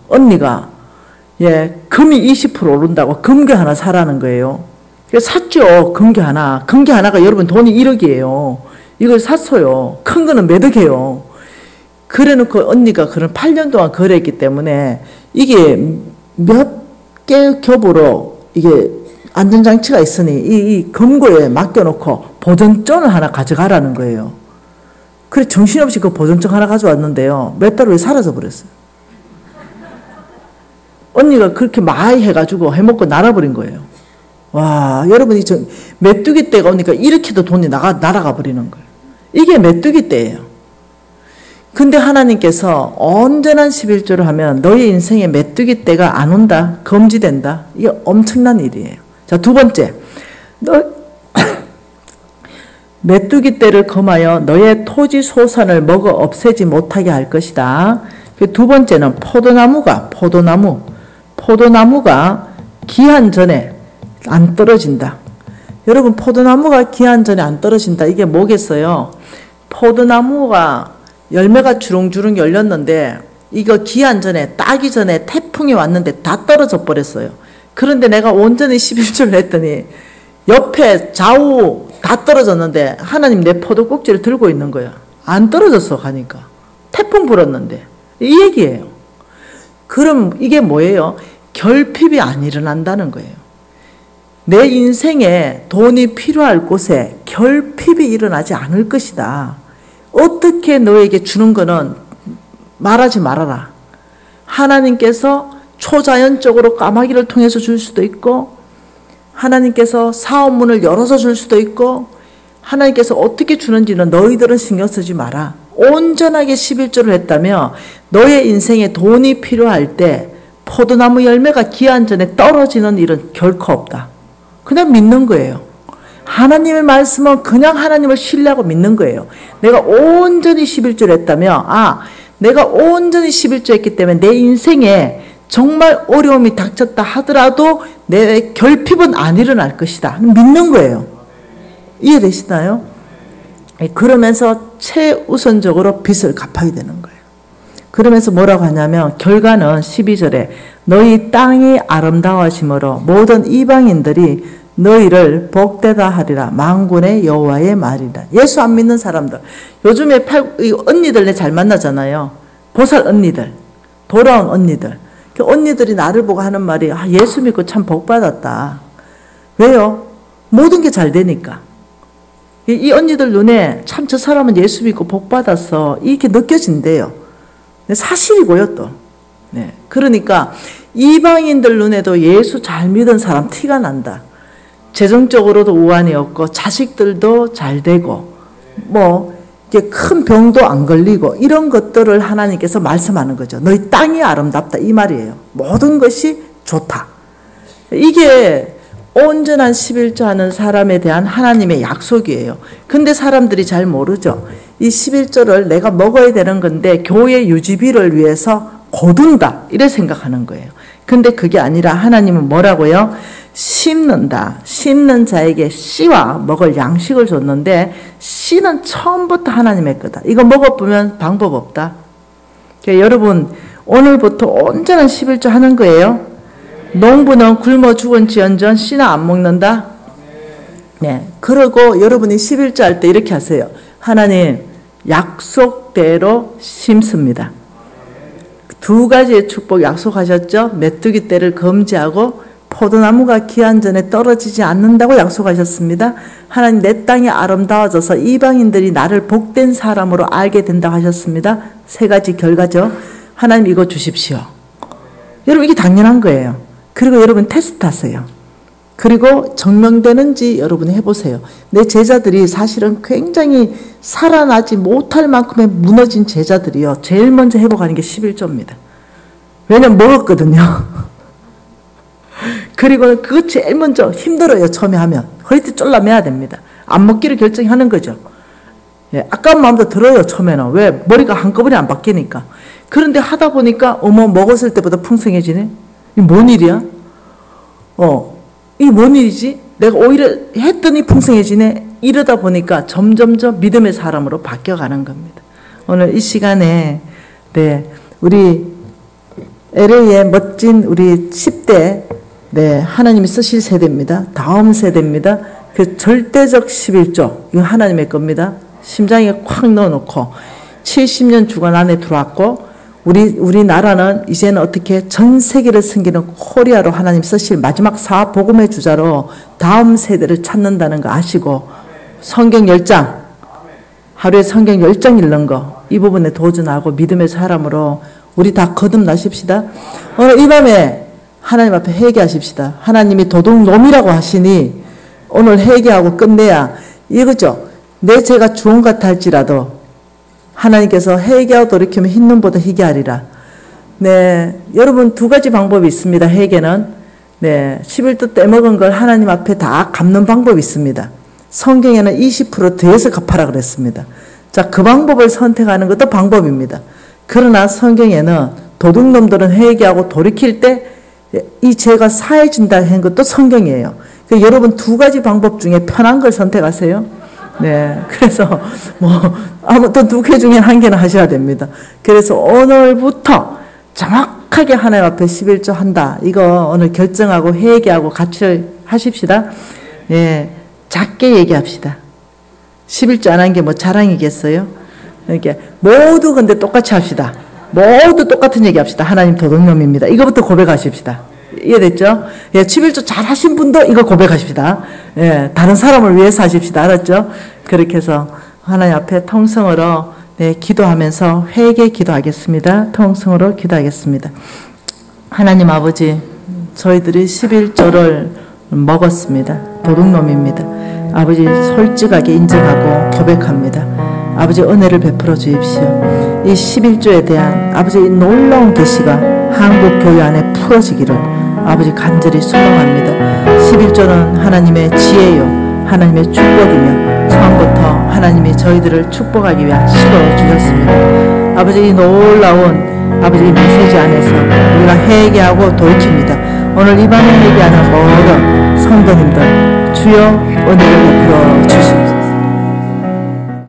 [SPEAKER 1] 언니가 금이 20% 오른다고 금괴 하나 사라는 거예요. 그래서 샀죠. 금괴 하나. 금괴 하나가 여러분 돈이 1억이에요. 이걸 샀어요. 큰 거는 몇 억이에요. 그래놓고 언니가 그런 8년 동안 거래했기 때문에 이게 몇 개 겹으로 이게 안전장치가 있으니 이 금고에 맡겨놓고 보존증을 하나 가져가라는 거예요. 그래 정신없이 그 보존증 하나 가져왔는데요. 몇 달 후에 사라져 버렸어요. 언니가 그렇게 많이 해가지고 해먹고 날아버린 거예요. 와, 여러분이 메뚜기 떼가 오니까 이렇게도 돈이 날아가 버리는 거예요. 이게 메뚜기 떼예요. 근데 하나님께서 온전한 11조를 하면 너의 인생에 메뚜기 떼가 안 온다, 금지된다. 이게 엄청난 일이에요. 자, 두 번째, 메뚜기 떼를 금하여 너의 토지 소산을 먹어 없애지 못하게 할 것이다. 두 번째는 포도나무가 기한 전에 안 떨어진다. 여러분 포도나무가 기한 전에 안 떨어진다. 이게 뭐겠어요? 포도나무가 열매가 주렁주렁 열렸는데 이거 기한 전에 따기 전에 태풍이 왔는데 다 떨어져 버렸어요. 그런데 내가 온전히 11조를 했더니 옆에 좌우 다 떨어졌는데 하나님 내 포도 꼭지를 들고 있는 거야. 안 떨어졌어 가니까. 태풍 불었는데. 이 얘기예요. 그럼 이게 뭐예요? 결핍이 안 일어난다는 거예요. 내 인생에 돈이 필요할 곳에 결핍이 일어나지 않을 것이다. 어떻게 너에게 주는 거는 말하지 말아라. 하나님께서 초자연적으로 까마귀를 통해서 줄 수도 있고 하나님께서 사업문을 열어서 줄 수도 있고 하나님께서 어떻게 주는지는 너희들은 신경 쓰지 마라. 온전하게 11조를 했다면 너의 인생에 돈이 필요할 때 포도나무 열매가 기한 전에 떨어지는 일은 결코 없다. 그냥 믿는 거예요. 하나님의 말씀은 그냥 하나님을 신뢰하고 믿는 거예요. 내가 온전히 11조를 했다면 내가 온전히 11조 했기 때문에 내 인생에 정말 어려움이 닥쳤다 하더라도 내 결핍은 안 일어날 것이다. 믿는 거예요. 이해되시나요? 그러면서 최우선적으로 빚을 갚아야 되는 거예요. 그러면서 뭐라고 하냐면 결과는 12절에 너희 땅이 아름다워심으로 모든 이방인들이 너희를 복되다 하리라. 만군의 여호와의 말이라. 예수 안 믿는 사람들, 요즘에 언니들 내 잘 만나잖아요. 보살 언니들, 돌아온 언니들. 그 언니들이 나를 보고 하는 말이 예수 믿고 참 복받았다. 왜요? 모든 게 잘 되니까. 이 언니들 눈에 참 저 사람은 예수 믿고 복받았어. 이렇게 느껴진대요. 사실이고요 또. 네. 그러니까 이방인들 눈에도 예수 잘 믿은 사람 티가 난다. 재정적으로도 우환이 없고 자식들도 잘 되고 이게 큰 병도 안 걸리고 이런 것들을 하나님께서 말씀하는 거죠. 너희 땅이 아름답다 이 말이에요. 모든 것이 좋다. 이게 온전한 11조 하는 사람에 대한 하나님의 약속이에요. 근데 사람들이 잘 모르죠. 이 11조를 내가 먹어야 되는 건데 교회 유지비를 위해서 거둔다 이래 생각하는 거예요. 근데 그게 아니라 하나님은 뭐라고요? 심는다. 심는 자에게 씨와 먹을 양식을 줬는데 씨는 처음부터 하나님의 거다. 이거 먹어보면 방법 없다. 그러니까 여러분 오늘부터 온전한 11조 하는 거예요. 농부는 굶어 죽은지언정 씨는 안 먹는다. 네. 그러고 여러분이 11조 할 때 이렇게 하세요. 하나님 약속대로 심습니다. 두 가지의 축복 약속하셨죠. 메뚜기 떼를 금지하고 포도나무가 기한 전에 떨어지지 않는다고 약속하셨습니다. 하나님 내 땅이 아름다워져서 이방인들이 나를 복된 사람으로 알게 된다고 하셨습니다. 세 가지 결과죠. 하나님 이거 주십시오. 여러분 이게 당연한 거예요. 그리고 여러분 테스트하세요. 그리고 증명되는지 여러분이 해보세요. 내 제자들이 사실은 굉장히 살아나지 못할 만큼의 무너진 제자들이요. 제일 먼저 회복하는 게 11조입니다. 왜냐면 먹었거든요. 그리고 그거 제일 먼저 힘들어요. 처음에 하면. 허리띠 쫄라매야 됩니다. 안 먹기를 결정하는 거죠. 예, 아까운 마음도 들어요. 처음에는. 왜? 머리가 한꺼번에 안 바뀌니까. 그런데 하다 보니까 먹었을 때보다 풍성해지네. 이게 뭔 일이야? 이게 뭔 일이지? 내가 오히려 했더니 풍성해지네. 이러다 보니까 점점점 믿음의 사람으로 바뀌어가는 겁니다. 오늘 이 시간에 우리 LA의 멋진 우리 10대 하나님이 쓰실 세대입니다. 다음 세대입니다. 그 절대적 11조 이거 하나님의 겁니다. 심장에 콱 넣어놓고 70년 주간 안에 들어왔고 우리나라는 이제는 어떻게 전 세계를 섬기는 코리아로 하나님 쓰실 마지막 복음의 주자로 다음 세대를 찾는다는 거 아시고 성경 10장 하루에 성경 10장 읽는 거 이 부분에 도전하고 믿음의 사람으로 우리 다 거듭나십시다. 오늘 이 밤에 하나님 앞에 회개하십시다. 하나님이 도둑놈이라고 하시니 오늘 회개하고 끝내야 이거죠. 내 죄가 주홍 같아 할지라도 하나님께서 회개하고 돌이키면 흰 눈보다 희게 하리라. 네, 여러분 두 가지 방법이 있습니다. 회개는 11조 떼먹은 걸 하나님 앞에 다 갚는 방법이 있습니다. 성경에는 20% 더해서 갚아라 그랬습니다. 자, 그 방법을 선택하는 것도 방법입니다. 그러나 성경에는 도둑놈들은 회개하고 돌이킬 때 이 죄가 사해진다 한 것도 성경이에요. 그러니까 여러분 두 가지 방법 중에 편한 걸 선택하세요. 네, 그래서 아무튼 두 개 중에 한 개는 하셔야 됩니다. 그래서 오늘부터 정확하게 하나님 앞에 11조 한다. 이거 오늘 결정하고 회개하고 같이 하십시다. 예, 작게 얘기합시다. 11조 안 한 게 자랑이겠어요? 그러니까 모두 근데 똑같이 합시다. 모두 똑같은 얘기 합시다. 하나님 도둑놈입니다. 이거부터 고백하십시다. 이해됐죠? 예, 11조 잘 하신 분도 이거 고백하십시다. 예, 다른 사람을 위해서 하십시다. 알았죠? 그렇게 해서 하나님 앞에 통성으로 기도하면서 회개 기도하겠습니다. 통성으로 기도하겠습니다. 하나님 아버지, 저희들이 11조를 먹었습니다. 도둑놈입니다. 아버지 솔직하게 인정하고 고백합니다. 아버지 은혜를 베풀어 주십시오. 이 11조에 대한 아버지 이 놀라운 계시가 한국 교회 안에 풀어지기를 아버지 간절히 소망합니다. 11조는 하나님의 지혜요 하나님의 축복이며 처음부터 하나님이 저희들을 축복하기 위해 실어 주셨습니다. 아버지 이 놀라운 아버지 이 메시지 안에서 우리가 회개하고 돌이킵니다. 오늘 이 밤에 회개하는 모든 성도님들 주여 은혜를 베풀어 주십시오.